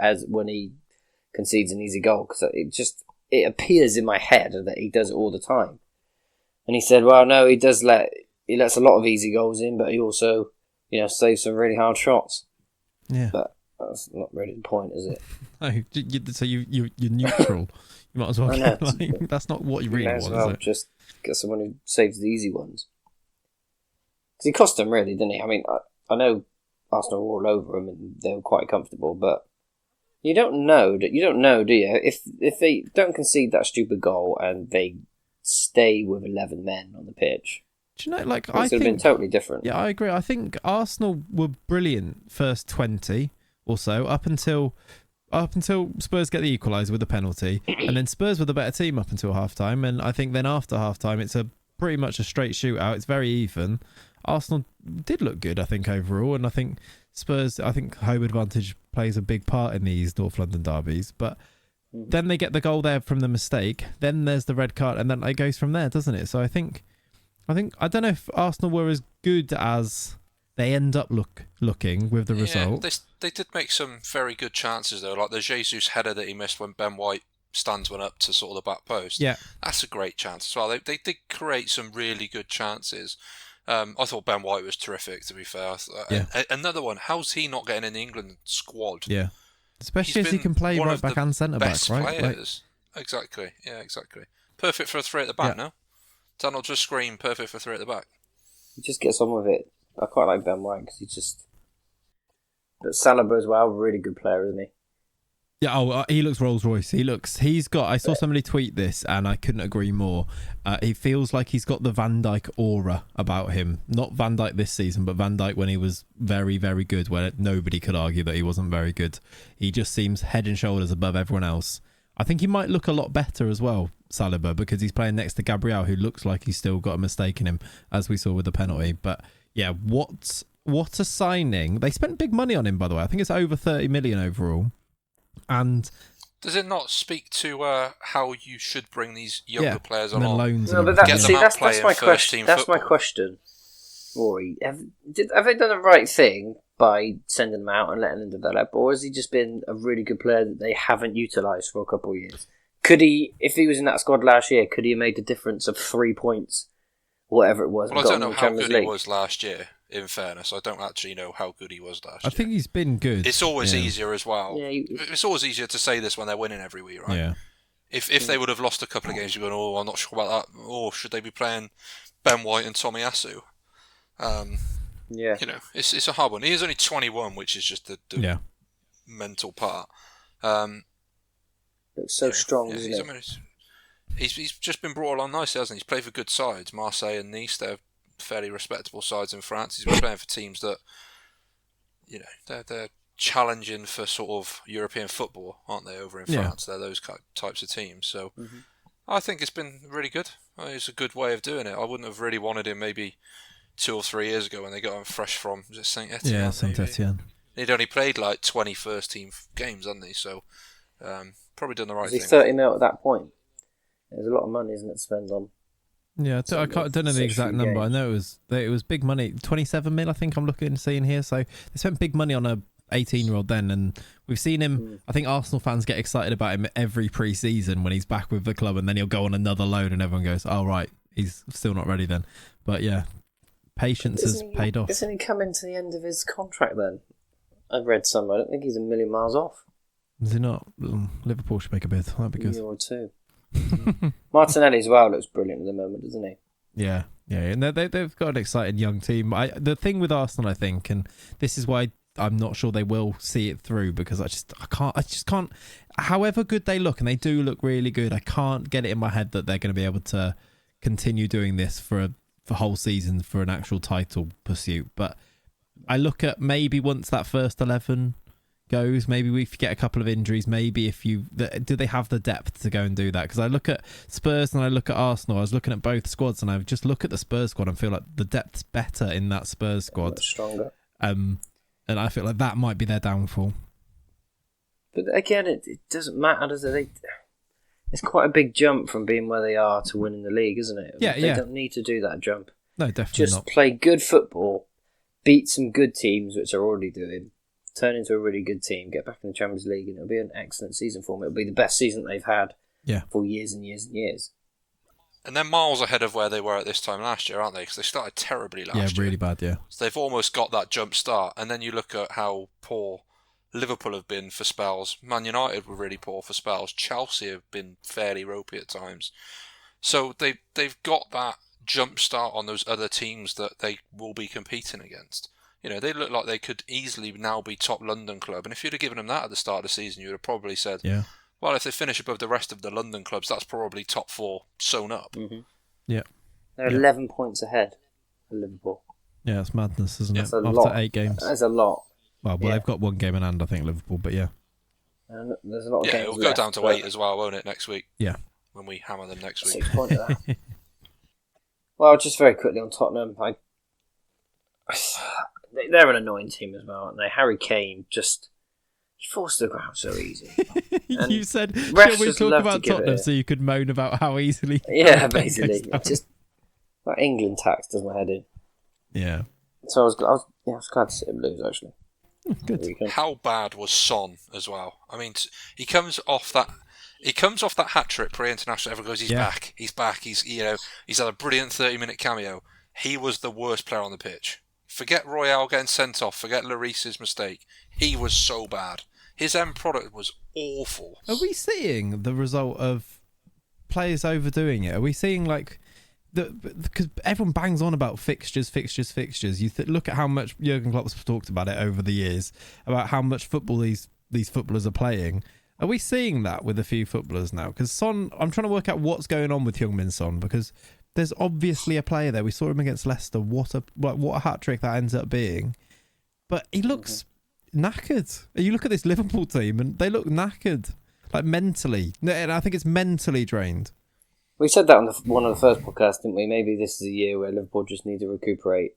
concedes an easy goal? Because it appears in my head that he does it all the time." And he said, "Well, no, he lets a lot of easy goals in, but he also, saves some really hard shots." Yeah. But That's not really the point, is it? No, so you're neutral. You might as well get, like, that's not what you really want, well is it? just get someone who saves the easy ones. Because he cost them, really, didn't he? I mean, I know Arsenal were all over him and they were quite comfortable, but you don't know, do you? If they don't concede that stupid goal and they stay with 11 men on the pitch, Do you know, like, I think it would have been totally different. Yeah, I agree. I think Arsenal were brilliant first 20 or so, up until Spurs get the equaliser with the penalty, and then Spurs were the better team up until half-time, and I think then after half-time it's pretty much a straight shootout. It's very even. Arsenal did look good, I think, overall, and I think home advantage plays a big part in these North London derbies, but then they get the goal there from the mistake, then there's the red card, and then it goes from there, doesn't it? So I don't know if Arsenal were as good as they end up looking with the result. They did make some very good chances though, like the Jesus header that he missed when Ben White stands one up to sort of the back post. Yeah, that's a great chance as well. They did create some really good chances. I thought Ben White was terrific, to be fair. Another one. How's he not getting in the England squad? Yeah, especially as he can play right back and centre back, right? Players. Exactly. Yeah, exactly. Perfect for a three at the back. No, Daniel just screamed perfect for three at the back. He just gets on with it. I quite like Ben White because he's just. But Saliba as well, really good player, isn't he? Yeah, he looks Rolls Royce. I saw somebody tweet this and I couldn't agree more. He feels like he's got the Van Dijk aura about him. Not Van Dijk this season, but Van Dijk when he was very, very good, where nobody could argue that he wasn't very good. He just seems head and shoulders above everyone else. I think he might look a lot better as well, Saliba, because he's playing next to Gabriel, who looks like he's still got a mistake in him, as we saw with the penalty. But yeah, what a signing. They spent big money on him, by the way. I think it's over 30 million overall. And does it not speak to how you should bring these younger players on? No, but that's my question. That's my question, Rory. Have they done the right thing by sending them out and letting them develop, or has he just been a really good player that they haven't utilised for a couple of years? Could he, if he was in that squad last year, could he have made a difference of 3 points, whatever it was? Well, I don't know how good he was last year. In fairness, I don't actually know how good he was last year. I think he's been good. It's always easier as well. Yeah, it's always easier to say this when they're winning every week, right? Yeah. If they would have lost a couple of games, you're going, I'm not sure about that. Or should they be playing Ben White and Tomiyasu? Yeah. It's a hard one. He is only 21, which is just the mental part. Looks so strong, isn't it? He's just been brought along nicely, hasn't he? He's played for good sides, Marseille and Nice. They're fairly respectable sides in France. He's been playing for teams that, they're challenging for sort of European football, aren't they? Over in France, they're those types of teams. So I think it's been really good. It's a good way of doing it. I wouldn't have really wanted him maybe 2 or 3 years ago when they got him fresh from Saint Etienne. Yeah, Saint Etienne. He'd only played like 20 first team games, hadn't he? So probably done the right thing. He's 30 mil at that point. There's a lot of money, isn't it, to spend on? Yeah, I don't know the exact number. I know it was big money, 27 mil. I think I'm seeing here. So they spent big money on a 18-year-old then, and we've seen him. I think Arsenal fans get excited about him every pre-season when he's back with the club, and then he'll go on another loan, and everyone goes, "Oh right, he's still not ready then." But yeah, patience has paid off. Isn't he coming to the end of his contract then? I've read somewhere. I don't think he's a million miles off. Is he not? Liverpool should make a bid. That'd be good. Or two. Martinelli as well looks brilliant at the moment, doesn't he? Yeah, and they've got an exciting young team. The thing with Arsenal, I think, and this is why I'm not sure they will see it through, because I just can't. However good they look, and they do look really good, I can't get it in my head that they're going to be able to continue doing this for a whole season for an actual title pursuit. But I look at maybe once that first 11 goes, maybe we get a couple of injuries, maybe do they have the depth to go and do that? Because I look at Spurs and I look at Arsenal. I was looking at both squads, and I just look at the Spurs squad and feel like the depth's better in that Spurs squad, much stronger, and I feel like that might be their downfall. But again, it doesn't matter, does it? It's quite a big jump from being where they are to winning the league, isn't it? They don't need to do that jump. No, definitely just not. Play good football, beat some good teams, which are already doing, turn into a really good team, get back in the Champions League, and it'll be an excellent season for them. It'll be the best season they've had for years and years and years. And they're miles ahead of where they were at this time last year, aren't they? Because they started terribly last year. Yeah, really bad, yeah. So they've almost got that jump start. And then you look at how poor Liverpool have been for spells. Man United were really poor for spells. Chelsea have been fairly ropey at times. So they've got that jump start on those other teams that they will be competing against. You know, they look like they could easily now be top London club. And if you'd have given them that at the start of the season, you'd have probably said, Yeah. well, if they finish above the rest of the London clubs, that's probably top 4 sewn up. Mm-hmm. Yeah. They're 11 points ahead of Liverpool. Yeah, it's madness, isn't That's it? a After lot. 8 games. That's a lot. Well, they've got 1 game in hand, I think, Liverpool, but yeah. And there's a lot of Yeah, games it'll left, go down to 8 as well, won't it, next week? Yeah. When we hammer them next week. 6 points of that. Well, just very quickly on Tottenham, they're an annoying team as well, aren't they? Harry Kane just he forced the ground so easy. And you said, refs shall we just talk love to about give Tottenham it- so you could moan about how easily... Yeah, basically. Just that England tax does my head in. Yeah. So I was glad to see him lose, actually. Good. How bad was Son as well? I mean, he comes off that hat trick pre-international. Everyone goes, he's back. He's had a brilliant 30-minute cameo. He was the worst player on the pitch. Forget Royale getting sent off. Forget Lloris's mistake. He was so bad. His end product was awful. Are we seeing the result of players overdoing it? Are we seeing because everyone bangs on about fixtures. You look at how much Jurgen Klopp's talked about it over the years, about how much football these footballers are playing. Are we seeing that with a few footballers now? Because Son, I'm trying to work out what's going on with Heung-min Son, because there's obviously a player there. We saw him against Leicester. What a hat trick that ends up being. But he looks knackered. You look at this Liverpool team and they look knackered, like mentally. And I think it's mentally drained. We said that on one of the first podcasts, didn't we? Maybe this is a year where Liverpool just need to recuperate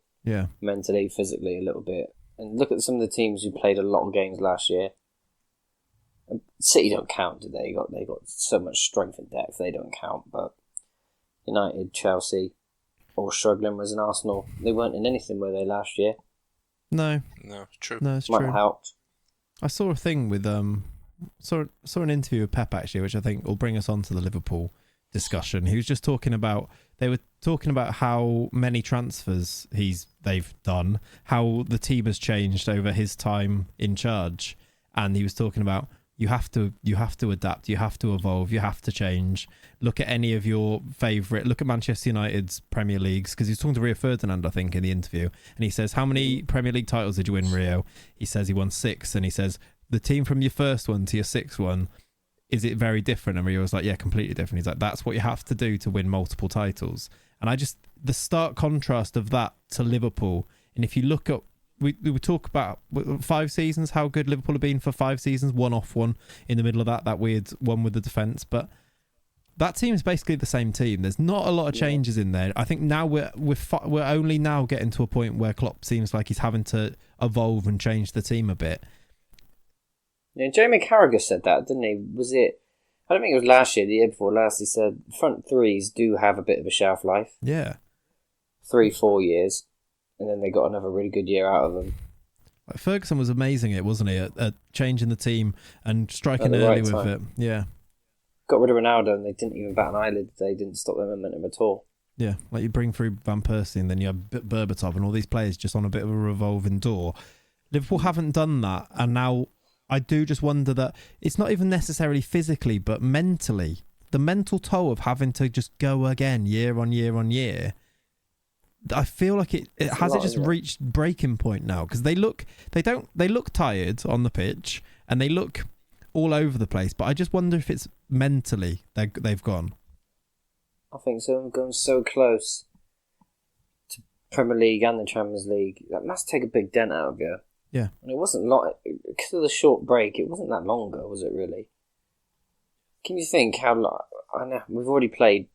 mentally, physically a little bit. And look at some of the teams who played a lot of games last year. City don't count, do they? They got so much strength and depth, they don't count. But United, Chelsea, all struggling, whereas in Arsenal, they weren't in anything, were they, last year? No, true. No, it's Might true. have helped. I saw a thing with saw an interview with Pep actually, which I think will bring us on to the Liverpool discussion. He was just talking about how many transfers they've done, how the team has changed over his time in charge, and he was talking about you have to adapt, you have to evolve, you have to change. Look at any of your favourite. Look at Manchester United's Premier Leagues, because he's talking to Rio Ferdinand, I think, in the interview, and he says, how many Premier League titles did you win, Rio? He says he won 6, and he says the team from your first one to your 6th one, is it very different? And Rio was like, yeah, completely different. He's like, that's what you have to do to win multiple titles. And the stark contrast of that to Liverpool, and if you look at, we talk about 5 seasons, how good Liverpool have been for 5 seasons, one off one in the middle of that weird one with the defence, but that team is basically the same team. There's not a lot of changes in there. I think now we're only now getting to a point where Klopp seems like he's having to evolve and change the team a bit. Yeah, Jamie Carragher said that, didn't he? Was it? I don't think it was last year, the year before last. He said front threes do have a bit of a shelf life. Yeah, 3-4 years, and then they got another really good year out of them. Like Ferguson was amazing, wasn't he? At changing the team and striking early with it. Yeah, got rid of Ronaldo, and they didn't even bat an eyelid. They didn't stop their momentum at all. Yeah, like you bring through Van Persie, and then you have Berbatov, and all these players just on a bit of a revolving door. Liverpool haven't done that, and now I do just wonder that it's not even necessarily physically, but mentally, the mental toll of having to just go again year on year on year. I feel like it just reached breaking point now, because they look tired on the pitch and they look all over the place. But I just wonder if it's mentally they've gone. I think so. I'm going so close to Premier League and the Champions League. That must take a big dent out of you. Yeah. And it wasn't long, because of the short break, it wasn't that long ago, was it really? Can you think how long? I know, we've already played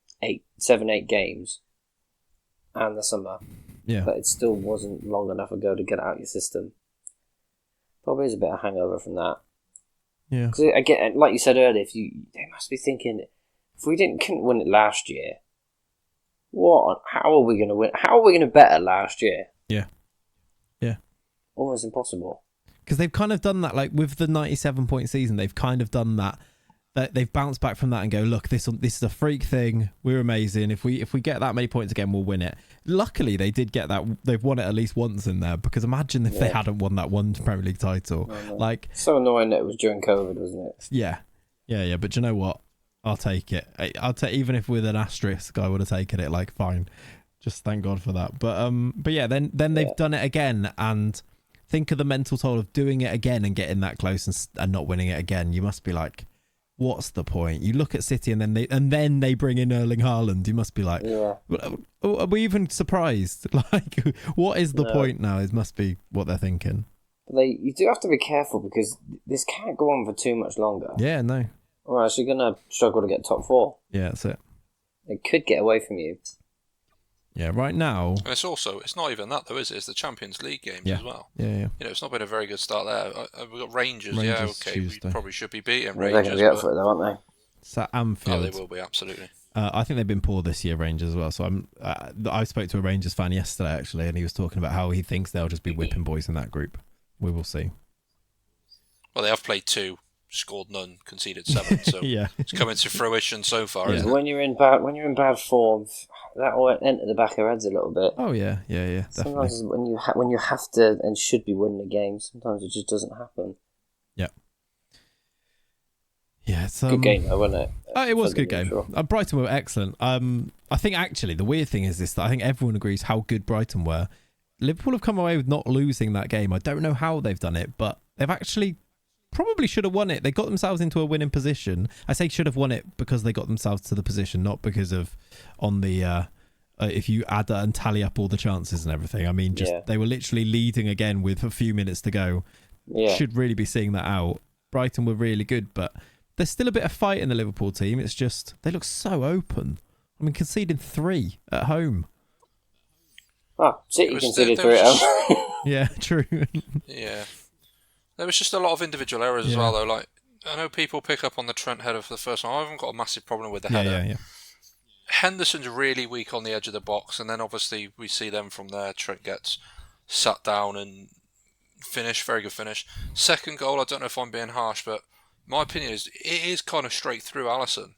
7-8 games and the summer. Yeah. But it still wasn't long enough ago to get it out of your system. Probably is a bit of hangover from that. Yeah. Because again, like you said earlier, they must be thinking, if we couldn't win it last year, how are we going to win? How are we going to better last year? Yeah. Yeah. Almost impossible. Because they've kind of done that, like with the 97-point season, they've kind of done that. They've bounced back from that and go, look, this is a freak thing. We're amazing. If we get that many points again, we'll win it. luckily they did get that. They've won it at least once in there, because imagine if they hadn't won that one Premier League title. No. Like, so annoying that it was during COVID, wasn't it? Yeah. But you know what? I'll take it. I'll take, even if with an asterisk, I would have taken it. Like, fine. Just thank God for that. But yeah, then they've done it again, and think of the mental toll of doing it again and getting that close and not winning it again. You must be like, what's the point? You look at City and then they bring in Erling Haaland. You must be like, are we even surprised? Like, what is the point now? It must be what they're thinking. You do have to be careful, because this can't go on for too much longer. Yeah, no. Or else you're going to struggle to get top 4. Yeah, that's it. It could get away from you. Yeah, right now. And it's not even that though, is it? It's the Champions League games as well. Yeah. It's not been a very good start there. We've got Rangers. Tuesday. We probably should be beating They're Rangers. going to be up for it though, aren't they? It's at Anfield. Oh, they will be, absolutely. I think they've been poor this year, Rangers as well. So I spoke to a Rangers fan yesterday actually, and he was talking about how he thinks they'll just be whipping boys in that group. We will see. Well, they have played 2, scored none, conceded 7. So it's coming to fruition so far. Isn't it? When you're in bad form, that will enter the back of our heads a little bit. Oh yeah, definitely. Sometimes when you have to and should be winning a game, sometimes it just doesn't happen. Yeah, it's good game though, wasn't it? It was a good game. Brighton were excellent. I think actually the weird thing is this, that I think everyone agrees how good Brighton were. Liverpool have come away with not losing that game. I don't know how they've done it, but they've actually probably should have won it. They got themselves into a winning position. I say should have won it because they got themselves to the position, not because of on the if you add and tally up all the chances and everything. I mean, just they were literally leading again with a few minutes to go. Should really be seeing that out. Brighton were really good, but there's still a bit of fight in the Liverpool team. It's just they look so open. I mean, conceding 3 at home. City conceded 3 at home. Yeah, true. Yeah. There was just a lot of individual errors as well, though. Like, I know people pick up on the Trent header for the first time. I haven't got a massive problem with the header. Yeah. Henderson's really weak on the edge of the box, and then obviously we see them from there. Trent gets sat down and very good finish. Second goal, I don't know if I'm being harsh, but my opinion is it is kind of straight through Alisson.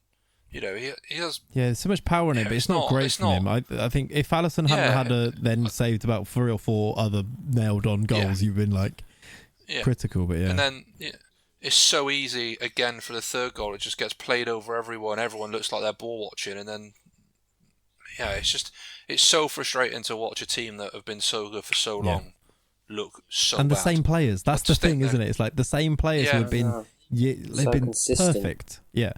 You know, he has... Yeah, there's so much power in it, but it's not great from him. I think if Alisson hadn't then saved about 3 or 4 other nailed-on goals, you've been like critical, but And then it's so easy, again, for the third goal. It just gets played over everyone. Everyone looks like they're ball watching, and then... Yeah, it's so frustrating to watch a team that have been so good for so long look so and bad. The same players. That's the thing, isn't it? It's like the same players who have been... they've been consistent. Perfect. Yeah.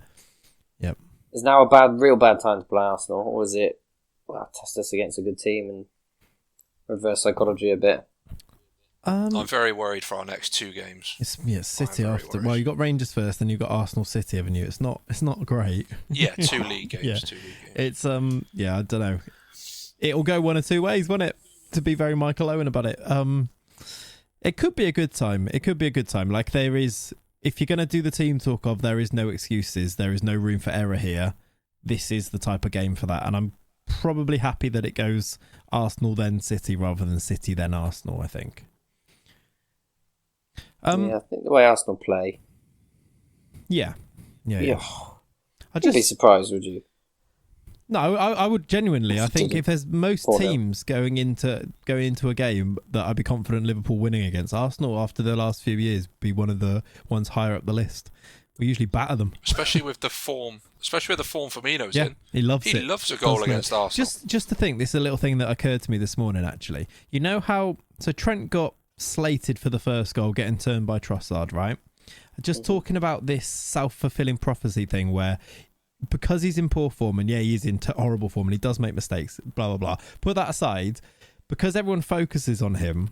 Yep. Is now a real bad time to play Arsenal, or is it test us against a good team and reverse psychology a bit? I'm very worried for our next 2 games. It's City after. Well, you got Rangers first, then you got Arsenal City, haven't you? It's not great. Yeah, 2 league games. 2 league games. It's I don't know. It'll go one or 2 ways, won't it? To be very Michael Owen about it. It could be a good time. Like there is. If you're going to do the team talk of there is no excuses, there is no room for error here, this is the type of game for that. And I'm probably happy that it goes Arsenal then City rather than City then Arsenal, I think. I think the way Arsenal play. Yeah. I'd just be surprised, would you? No, I would genuinely. I think if there's most teams going into a game that I'd be confident Liverpool winning against, Arsenal after the last few years be one of the ones higher up the list. We usually batter them, especially with the form Firmino's in. He loves it. He loves a goal against Arsenal. Just to think, this is a little thing that occurred to me this morning. Actually, you know how Trent got slated for the first goal, getting turned by Trossard, right? Just talking about this self-fulfilling prophecy thing where. Because he's in poor form, and he's in horrible form, and he does make mistakes, blah blah blah. Put that aside, because everyone focuses on him,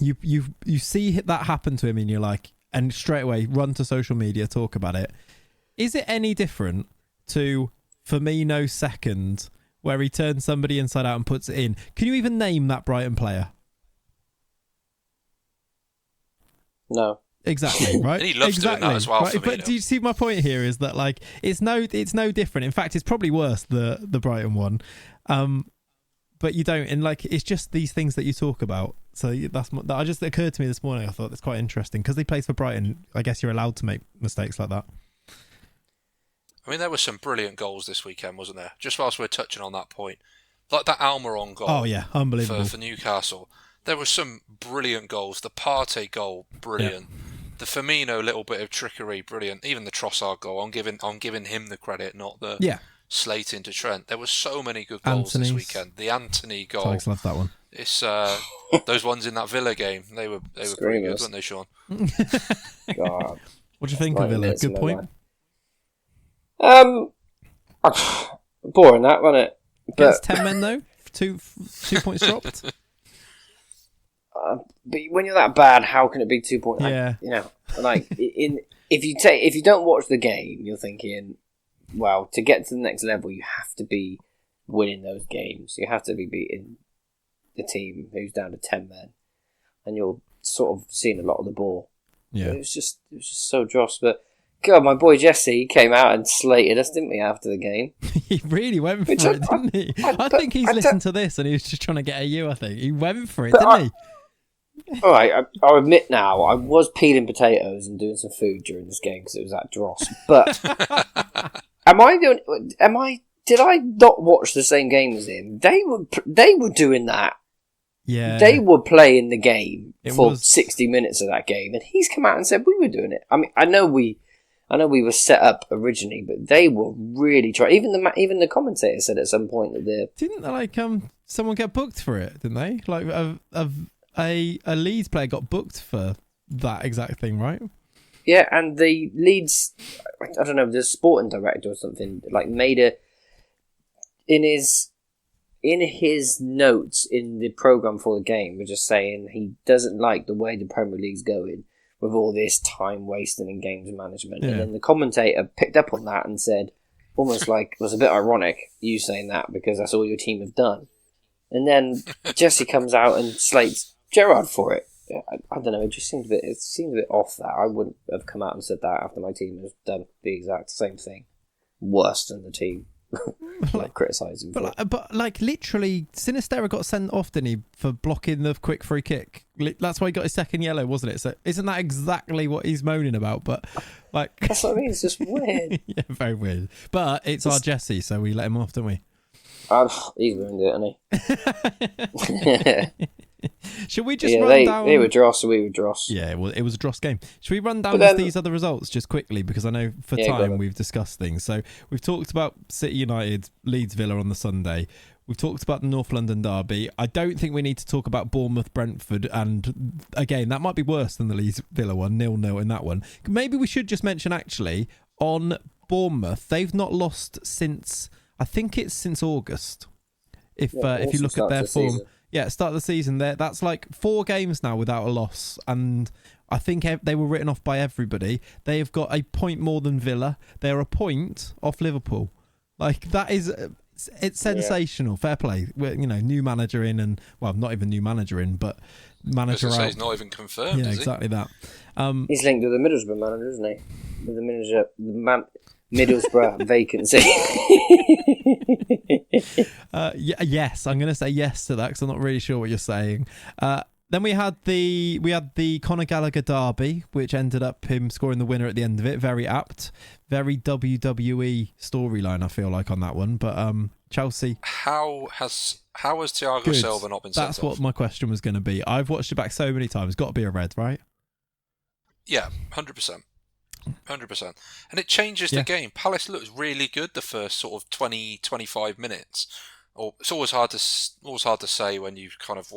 you see that happen to him, and you're like, and straight away run to social media, talk about it. Is it any different to Firmino's second, where he turns somebody inside out and puts it in? Can you even name that Brighton player? No. Exactly, right? And he loves doing that as well. Right? But do you see my point here? Is that like it's no different. In fact, it's probably worse the Brighton one. But you don't, and like it's just these things that you talk about. So that just occurred to me this morning. I thought that's quite interesting because he plays for Brighton. I guess you're allowed to make mistakes like that. I mean, there were some brilliant goals this weekend, wasn't there? Just whilst we're touching on that point, Like that Almiron goal. Oh yeah, unbelievable. For Newcastle. There were some brilliant goals. The Partey goal, brilliant. Yeah. The Firmino little bit of trickery, brilliant. Even the Trossard goal, I'm giving him the credit, not the slating to Trent. There were so many good goals this weekend. The Anthony goal. Tiges loved that one. It's those ones in that Villa game. They were pretty good, weren't they, Sean? God. What do you think of Villa? Good point. Boring that, wasn't it? Against 10 men though, 2 points dropped. But when you're that bad, how can it be 2 points? Yeah, if you don't watch the game, you're thinking, well, to get to the next level, you have to be winning those games. You have to be beating the team who's down to 10 men, and you're sort of seeing a lot of the ball. Yeah, it was just so dross. But God, my boy Jesse came out and slated us, didn't we, after the game? He really went for it, didn't he? I think he's listened to this and he was just trying to get at you, I think. He went for it, didn't he? All right, I'll admit now, I was peeling potatoes and doing some food during this game because it was that dross. But did I not watch the same game as him? They were doing that. Yeah. They were playing the game for 60 minutes of that game, and he's come out and said we were doing it. I mean, I know we were set up originally, but they were really trying. Even the commentator said at some point that didn't someone get booked for it? Didn't they? Like a Leeds player got booked for that exact thing, right? Yeah, and the Leeds, I don't know, the sporting director or something, like made in his notes in the programme for the game, was just saying he doesn't like the way the Premier League's going with all this time wasting in games management. Yeah. And then the commentator picked up on that and said, almost like, it was a bit ironic, you saying that, because that's all your team have done. And then Jesse comes out and slates Gerrard for it. I don't know, it seemed a bit off that. I wouldn't have come out and said that after my team has done the exact same thing. Worse than the team. Like criticising. But literally, Sinisterra got sent off, didn't he, for blocking the quick free kick? That's why he got his second yellow, wasn't it? So isn't that exactly what he's moaning about? But that's what I mean. It's just weird. Yeah, very weird. But it's our Jesse, so we let him off, don't we? He's ruined it, hasn't he? Should we just run down? They were dross, so we were dross. Yeah, well, it was a dross game. Should we run down these other results just quickly? Because I know for time we've discussed things. So we've talked about City United, Leeds Villa on the Sunday. We've talked about the North London derby. I don't think we need to talk about Bournemouth Brentford. And again, that might be worse than the Leeds Villa one, 0-0 in that one. Maybe we should just mention actually on Bournemouth, they've not lost since, I think it's since August. If you look at their form. Yeah, start of the season there. That's like 4 games now without a loss, and I think they were written off by everybody. They have got a point more than Villa. They're a point off Liverpool. Like that is, it's sensational. Yeah. Fair play. New manager in, and well, not even new manager in, but manager out. He's not even confirmed. Yeah, exactly that. He's linked with the Middlesbrough manager, isn't he? With the Middlesbrough vacancy. Yes, I'm going to say yes to that because I'm not really sure what you're saying. Then we had the Conor Gallagher derby, which ended up him scoring the winner at the end of it. Very apt, very WWE storyline. I feel like on that one, but Chelsea. How has Thiago Silva not been sent off? That's what my question was going to be. I've watched it back so many times. Got to be a red, right? Yeah, 100%. 100%. And it changes the game. Palace looks really good the first sort of 20-25 minutes. Or it's always hard to say when you kind of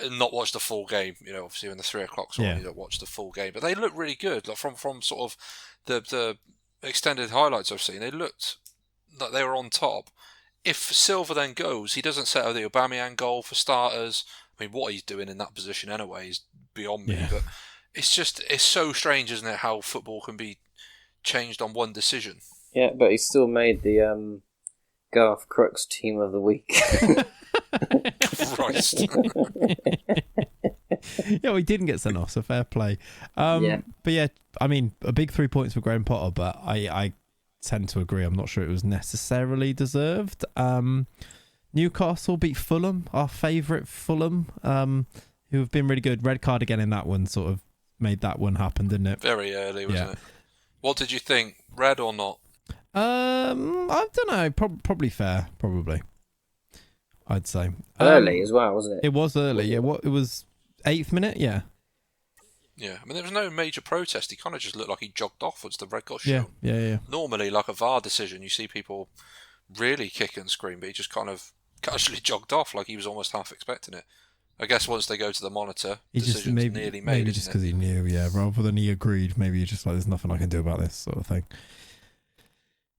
not watch the full game. Obviously when the 3 o'clock sort you don't watch the full game. But they look really good. Like from sort of the extended highlights I've seen, they looked like they were on top. If Silva then goes, he doesn't set out the Aubameyang goal for starters. I mean, what he's doing in that position anyway is beyond me. But it's so strange, isn't it, how football can be changed on one decision. Yeah, but he still made the Garth Crooks Team of the Week. Christ. Yeah, he didn't get sent off, so fair play. But yeah, I mean, a big 3 points for Graham Potter, but I tend to agree. I'm not sure it was necessarily deserved. Newcastle beat Fulham, our favourite Fulham, who have been really good. Red card again in that one, sort of made that one happen, didn't it? Very early, wasn't it? What did you think? Red or not? I don't know. Probably fair. Probably. I'd say. Early as well, wasn't it? It was early, yeah. It was 8th minute, yeah. Yeah, I mean, there was no major protest. He kind of just looked like he jogged off once the red got shown. Yeah. Normally, like a VAR decision, you see people really kick and scream, but he just kind of casually jogged off like he was almost half expecting it. I guess once they go to the monitor, decision's nearly made, maybe just because he knew, yeah, rather than he agreed. Maybe he's just like, there's nothing I can do about this sort of thing.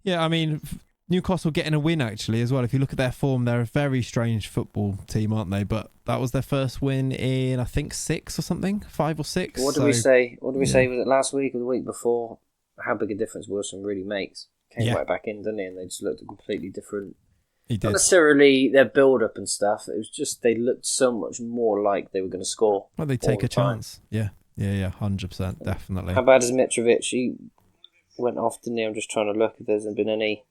Yeah, I mean, Newcastle getting a win actually as well. If you look at their form, they're a very strange football team, aren't they? But that was their first win in, I think, 6 or something, 5 or 6. What did we say? What did we say? Was it last week or the week before? How big a difference Wilson really makes. Came right back in, didn't he? And they just looked completely different. He did. Not necessarily their build-up and stuff. It was just they looked so much more like they were going to score. Well, they take a chance. Yeah, 100%, definitely. How bad is Mitrovic? He went off, didn't he? I'm just trying to look if there's been any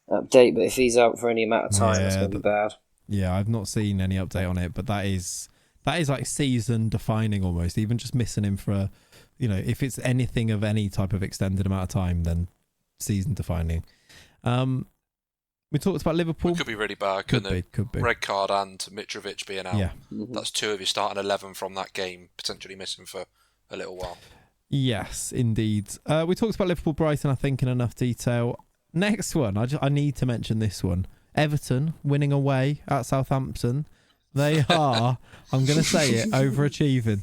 update, but if he's out for any amount of time, that's going to be bad. Yeah, I've not seen any update on it, but that is like season defining almost. Even just missing him for if it's anything of any type of extended amount of time, then season defining. We talked about Liverpool. It could be really bad, couldn't it? Could be. Red card and Mitrovic being out. Yeah. That's 2 of your starting 11 from that game, potentially missing for a little while. Yes, indeed. We talked about Liverpool-Brighton, I think, in enough detail. Next one, I need to mention this one. Everton winning away at Southampton. They are, I'm going to say it, overachieving.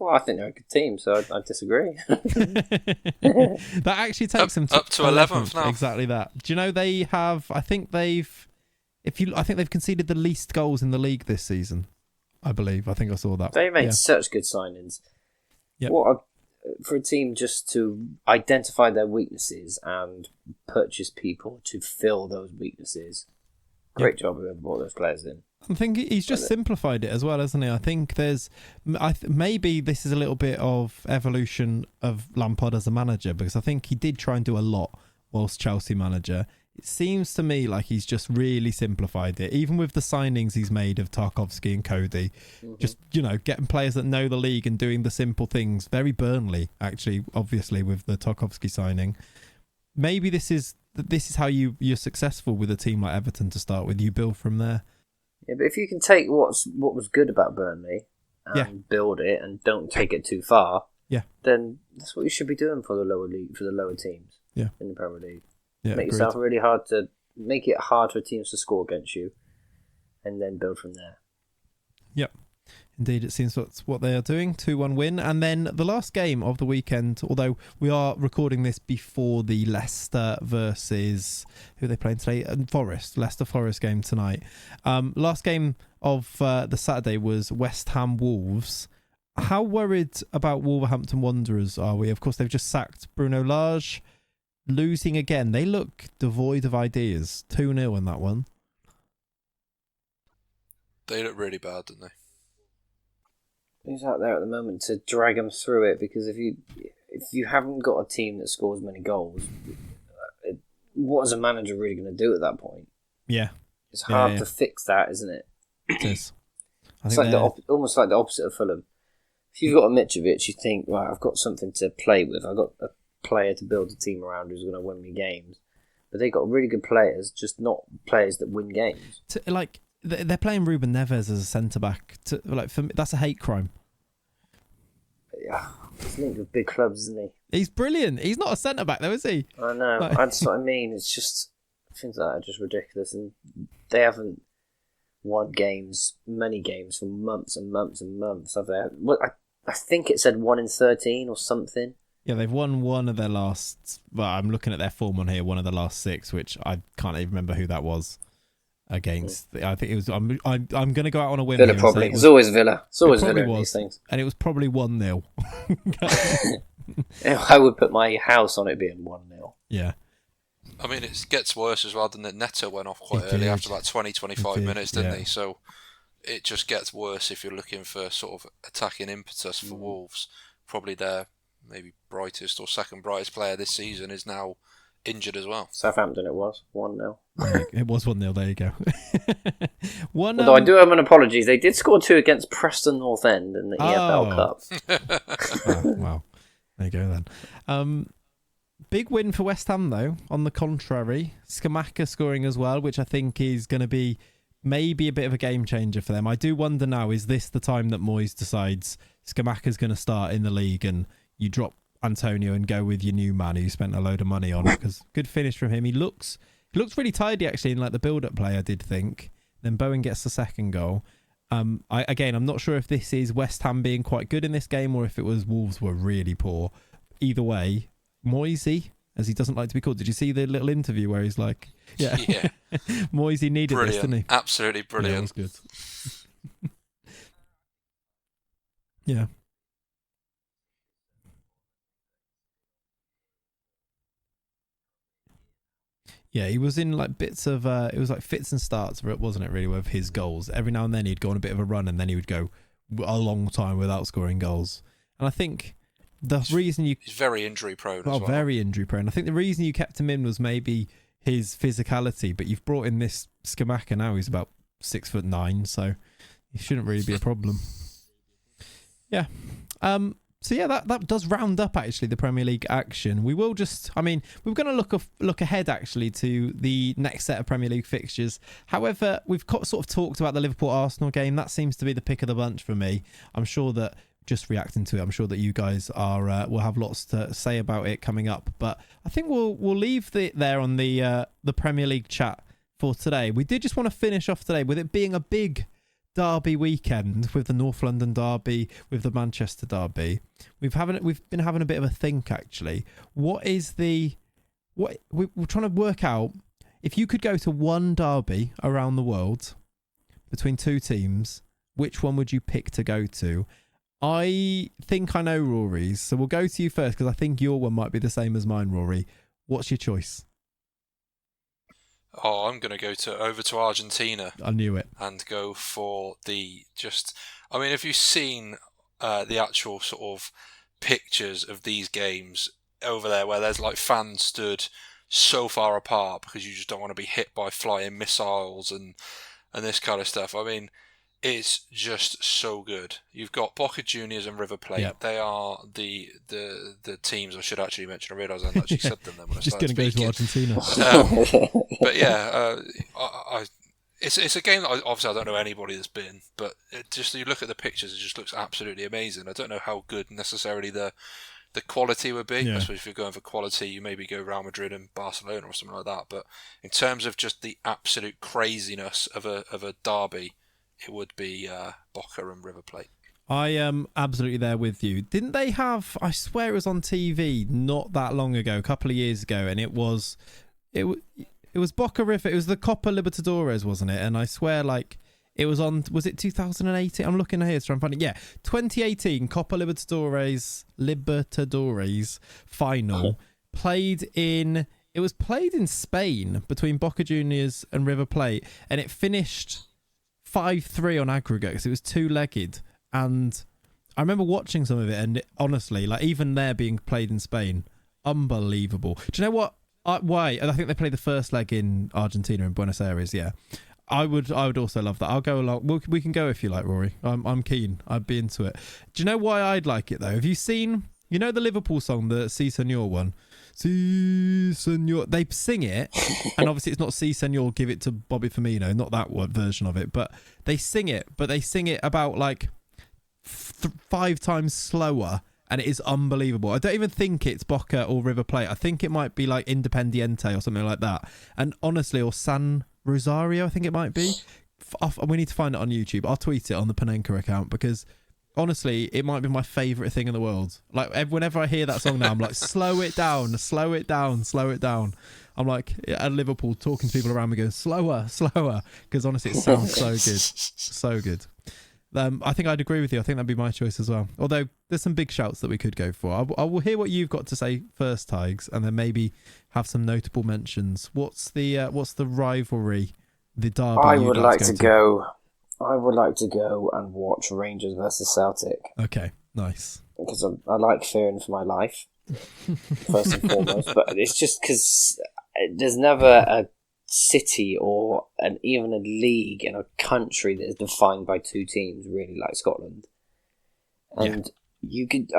Well, I think they're a good team, so I disagree. That actually takes them up to 11th now. Exactly that. Do you know they have? I think they've conceded the least goals in the league this season. I believe. I think I saw that. They made such good signings. Yep. For a team just to identify their weaknesses and purchase people to fill those weaknesses. Great job whoever brought those players in. I think he's just simplified it as well, hasn't he? I think maybe this is a little bit of evolution of Lampard as a manager, because I think he did try and do a lot whilst Chelsea manager. It seems to me like he's just really simplified it, even with the signings he's made of Tarkowski and Cody. Just, getting players that know the league and doing the simple things. Very Burnley, actually, obviously, with the Tarkowski signing. Maybe this is how you're successful with a team like Everton to start with. You build from there. Yeah, but if you can take what was good about Burnley and build it and don't take it too far, then that's what you should be doing for the lower league, for the lower teams in the Premier League. Yeah, make yourself really hard to make it hard for teams to score against you, and then build from there. Yep. Indeed, it seems that's what they are doing. 2-1 win. And then the last game of the weekend, although we are recording this before the Leicester versus... Who are they playing today? Leicester Forest game tonight. Last game of the Saturday was West Ham Wolves. How worried about Wolverhampton Wanderers are we? Of course, they've just sacked Bruno Lage. Losing again. They look devoid of ideas. 2-0 in that one. They look really bad, don't they? Who's out there at the moment to drag them through it? Because if you haven't got a team that scores many goals, what is a manager really going to do at that point? Yeah, it's hard to fix that, isn't it? It is. It's like almost like the opposite of Fulham. If you've got a Mitrovic, you think, right, I've got something to play with. I've got a player to build a team around who's going to win me games. But they've got really good players, just not players that win games. They're playing Ruben Neves as a centre back. For me, that's a hate crime. Yeah, he's linked with big clubs, isn't he? He's brilliant. He's not a centre back though, is he? I know. That's what I mean. It's just things like that are just ridiculous, and they haven't won many games for months and months and months. Have they? Well, I think it said 1 in 13 or something. Yeah, they've won one of their last. Well, I'm looking at their form on here. One of the last 6, which I can't even remember who that was. Against, I think it was. I'm going to go out on a whim. Villa probably. It's always Villa. It's always Villa in these things. And it was probably 1-0. I would put my house on it being 1-0. Yeah. I mean, it gets worse as well, doesn't it? Neto went off quite early after like 20-25 minutes, didn't he? So it just gets worse if you're looking for sort of attacking impetus for Wolves. Probably their maybe brightest or second brightest player this season is now injured as well. Southampton it was 1-0. It was 1-0, there you go. Although I do have an apology, they did score 2 against Preston North End in the EFL Cup. Wow. There you go then. Big win for West Ham, though. On the contrary, Skamaka scoring as well, which I think is going to be maybe a bit of a game changer for them. I do wonder now, is this the time that Moyes decides Skamaka's going to start in the league and you drop Antonio and go with your new man who you spent a load of money on? Because good finish from him. He looks really tidy, actually, in like the build-up play, I did think. Then Bowen gets the second goal. I'm not sure if this is West Ham being quite good in this game or if it was Wolves were really poor. Either way, Moisey, as he doesn't like to be called. Did you see the little interview where he's like, yeah. Moisey needed brilliant. this, didn't he? Absolutely brilliant. Yeah, it was good. Yeah. Yeah, he was in like bits of, it was like fits and starts, wasn't it, really, with his goals. Every now and then he'd go on a bit of a run and then he would go a long time without scoring goals. And I think reason he's very injury prone as well. Very injury prone. I think the reason you kept him in was maybe his physicality, but you've brought in this Skamaka now. He's about 6'9", so he shouldn't really be a problem. Yeah. So yeah, that does round up actually the Premier League action. We will just, we're going to look ahead actually to the next set of Premier League fixtures. However, we've sort of talked about the Liverpool-Arsenal game. That seems to be the pick of the bunch for me. I'm sure that just reacting to it, I'm sure that you guys will have lots to say about it coming up. But I think we'll leave it there on the Premier League chat for today. We did just want to finish off today with it being a big derby weekend, with the North London derby, with the Manchester derby. We've been having a bit of a think actually. We're trying to work out, if you could go to one derby around the world between two teams, which one would you pick to go to? I think I know Rory's, so we'll go to you first because I think your one might be the same as mine, Rory. What's your choice? Oh, I'm going to go over to Argentina. I knew it. And go for have you seen the actual sort of pictures of these games over there where there's like fans stood so far apart because you just don't want to be hit by flying missiles and this kind of stuff. It's just so good. You've got Boca Juniors and River Plate. Yep. They are the teams I should actually mention. I realised I hadn't actually said them then when I started speaking. Just going to go to Argentina. But yeah, it's a game that obviously I don't know anybody that's been, but you look at the pictures, it just looks absolutely amazing. I don't know how good necessarily the quality would be. I suppose if you're going for quality, you maybe go Real Madrid and Barcelona or something like that. But in terms of just the absolute craziness of a derby, it would be Boca and River Plate. I am absolutely there with you. Didn't they have, I swear it was on TV not that long ago, a couple of years ago, and it was Boca River, it was the Copa Libertadores, wasn't it? And I swear it was on, was it 2018? I'm looking here to try and find it. Yeah, 2018 Copa Libertadores final it was played in Spain between Boca Juniors and River Plate, and it finished 5-3 on aggregate because it was two-legged. And I remember watching some of it, and honestly, even there being played in Spain, unbelievable. Do you know what? Why? I think they played the first leg in Argentina, in Buenos Aires. Yeah, I would also love that. I'll go along. We can go if you like, Rory. I'm keen. I'd be into it. Do you know why I'd like it though? Have you seen? You know the Liverpool song, the Si Senor one? Si Senor. They sing it, and obviously it's not Si Senor, give it to Bobby Firmino, not that version of it, but they sing it about 5 times slower, and it is unbelievable. I don't even think it's Boca or River Plate. I think it might be like Independiente or something like that. And honestly, or San Rosario, I think it might be. We need to find it on YouTube. I'll tweet it on the Panenka account because honestly, it might be my favourite thing in the world. Whenever I hear that song now, I'm like, slow it down, slow it down, slow it down. I'm like at Liverpool talking to people around me going, slower, slower. Because honestly, it sounds so good. So good. I think I'd agree with you. I think that'd be my choice as well. Although there's some big shouts that we could go for. I will hear what you've got to say first, Tiges, and then maybe have some notable mentions. What's the rivalry, the derby? I would like to go and watch Rangers versus Celtic. Okay, nice. Because I like fearing for my life, first and foremost. But it's just because there's never a city or even a league in a country that is defined by two teams really like Scotland. And you could,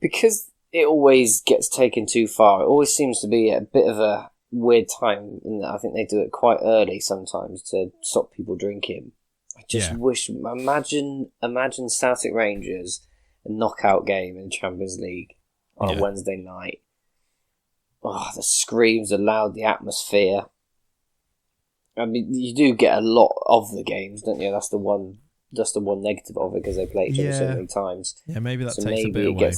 because it always gets taken too far. It always seems to be a bit of a weird time, and I think they do it quite early sometimes to stop people drinking. I just wish, imagine Celtic Rangers, a knockout game in the Champions League on a Wednesday night. Oh, the screams are loud, the atmosphere. I mean, you do get a lot of the games, don't you? That's the one negative of it, because they play each other so many times. Yeah, maybe that takes a bit away.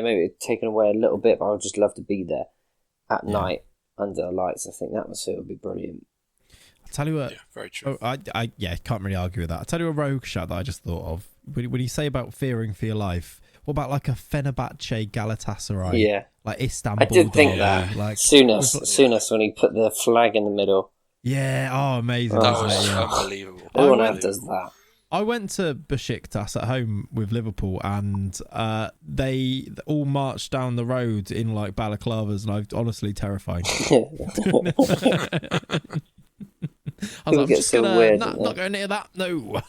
Maybe it's taken away a little bit, but I would just love to be there at night under the lights. I think the atmosphere would be brilliant. I'll tell you what. Yeah, very true. I can't really argue with that. I'll tell you a rogue shot that I just thought of. When you say about fearing for your life, what about like a Fenerbahce Galatasaray? Yeah. Like Istanbul. I did think that. Like Souness when he put the flag in the middle. Yeah, amazing. That was unbelievable. Everyone else does that. I went to Besiktas at home with Liverpool, and they all marched down the road in like balaclavas, and I was honestly terrified. I was like, I'm just not going near that. No.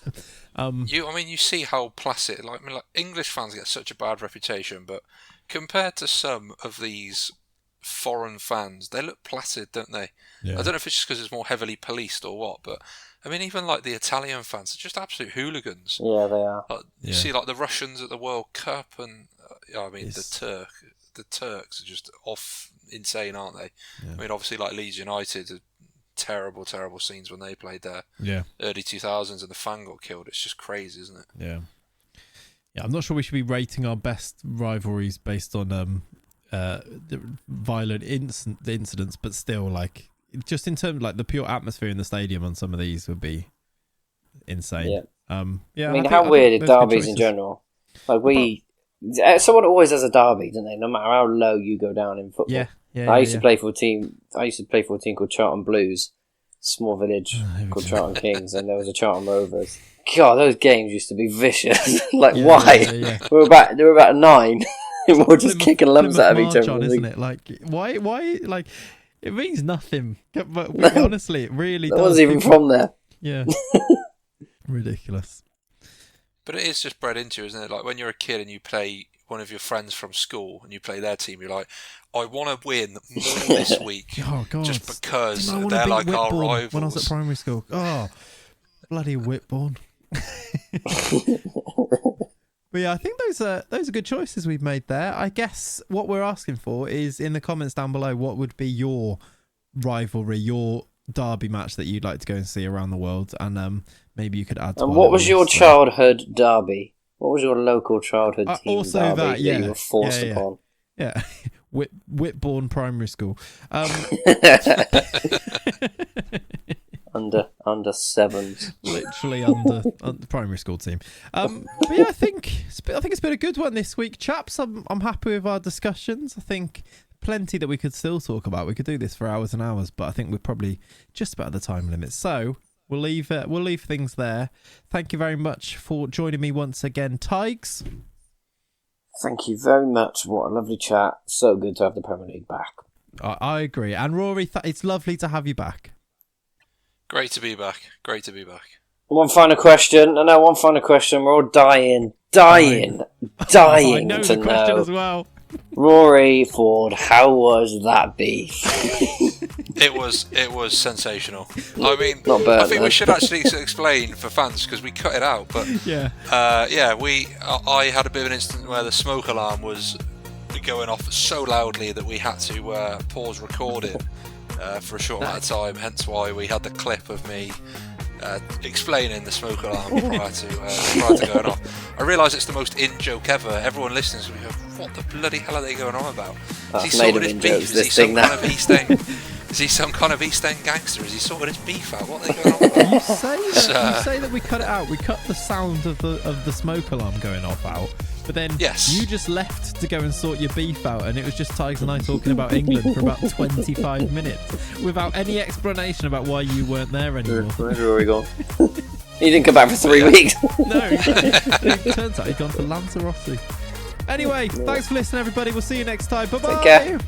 You see how placid. Like English fans get such a bad reputation, but compared to some of these foreign fans, they look placid, don't they? Yeah. I don't know if it's just because it's more heavily policed or what, but I mean, even like the Italian fans are just absolute hooligans. Yeah, they are. You see, like the Russians at the World Cup, and the Turks are just off insane, aren't they? Yeah. I mean, obviously, like Leeds United, terrible scenes when they played there. Yeah. Early 2000s, and the fan got killed. It's just crazy, isn't it? Yeah. Yeah, I'm not sure we should be rating our best rivalries based on the violent incidents, but still, like, just in terms of like the pure atmosphere in the stadium on some of these would be insane. I mean, how weird are derbies in general? Like someone always has a derby, don't they? No matter how low you go down in football. I used to play for a team called Charlton Blues, small village called Charlton Kings, and there was a Charlton Rovers. God, those games used to be vicious. Like, why? Yeah. They were about 9. And we're just kicking lumps out of each other. Isn't it? Like, why? Like, it means nothing. But honestly, it really does. That wasn't even from there. Yeah. Ridiculous. But it is just bred into you, isn't it? Like when you're a kid and you play one of your friends from school and you play their team, you're like, I want to win more this week. Oh, God. Just because they're like our rivals. When I was at primary school. Oh, bloody Whitbourne. But yeah, I think those are good choices we've made there. I guess what we're asking for is in the comments down below, what would be your rivalry, your derby match that you'd like to go and see around the world, and maybe you could add to. And what was your childhood derby? What was your local childhood team also derby that you were forced upon? Yeah, Whitbourne Primary School. Under sevens, literally under the primary school team. But yeah, I think it's been a good one this week, chaps. I'm happy with our discussions. I think plenty that we could still talk about. We could do this for hours and hours, but I think we're probably just about the time limit. So we'll leave things there. Thank you very much for joining me once again, Tiges. Thank you very much. What a lovely chat. So good to have the Premier League back. I agree. And Rory, it's lovely to have you back. Great to be back. One final question. We're all dying I know to the question know. as well. Rory Ford, how was that beef? It was sensational. I mean, Not bad, I think no. we should actually explain for fans because we cut it out. But I had a bit of an incident where the smoke alarm was going off so loudly that we had to pause recording for a short amount of time. Hence why we had the clip of me explaining the smoke alarm prior to going off. I realise it's the most in-joke ever. Everyone listening to me go, what the bloody hell are they going on about? That's Is he made sorted of his beef? in-jokes, Is he this some thing kind now. of East End? Is he some kind of East End gangster? Is he sorted his beef out? What are they going on about? You say that we cut it out. We cut the sound of the smoke alarm going off out. But then you just left to go and sort your beef out, and it was just Tiges and I talking about England for about 25 minutes without any explanation about why you weren't there anymore. Where's Rory gone? He didn't come back for 3 weeks. No, it turns out he'd gone to Lanzarote. Anyway, thanks for listening, everybody. We'll see you next time. Bye-bye. Take care.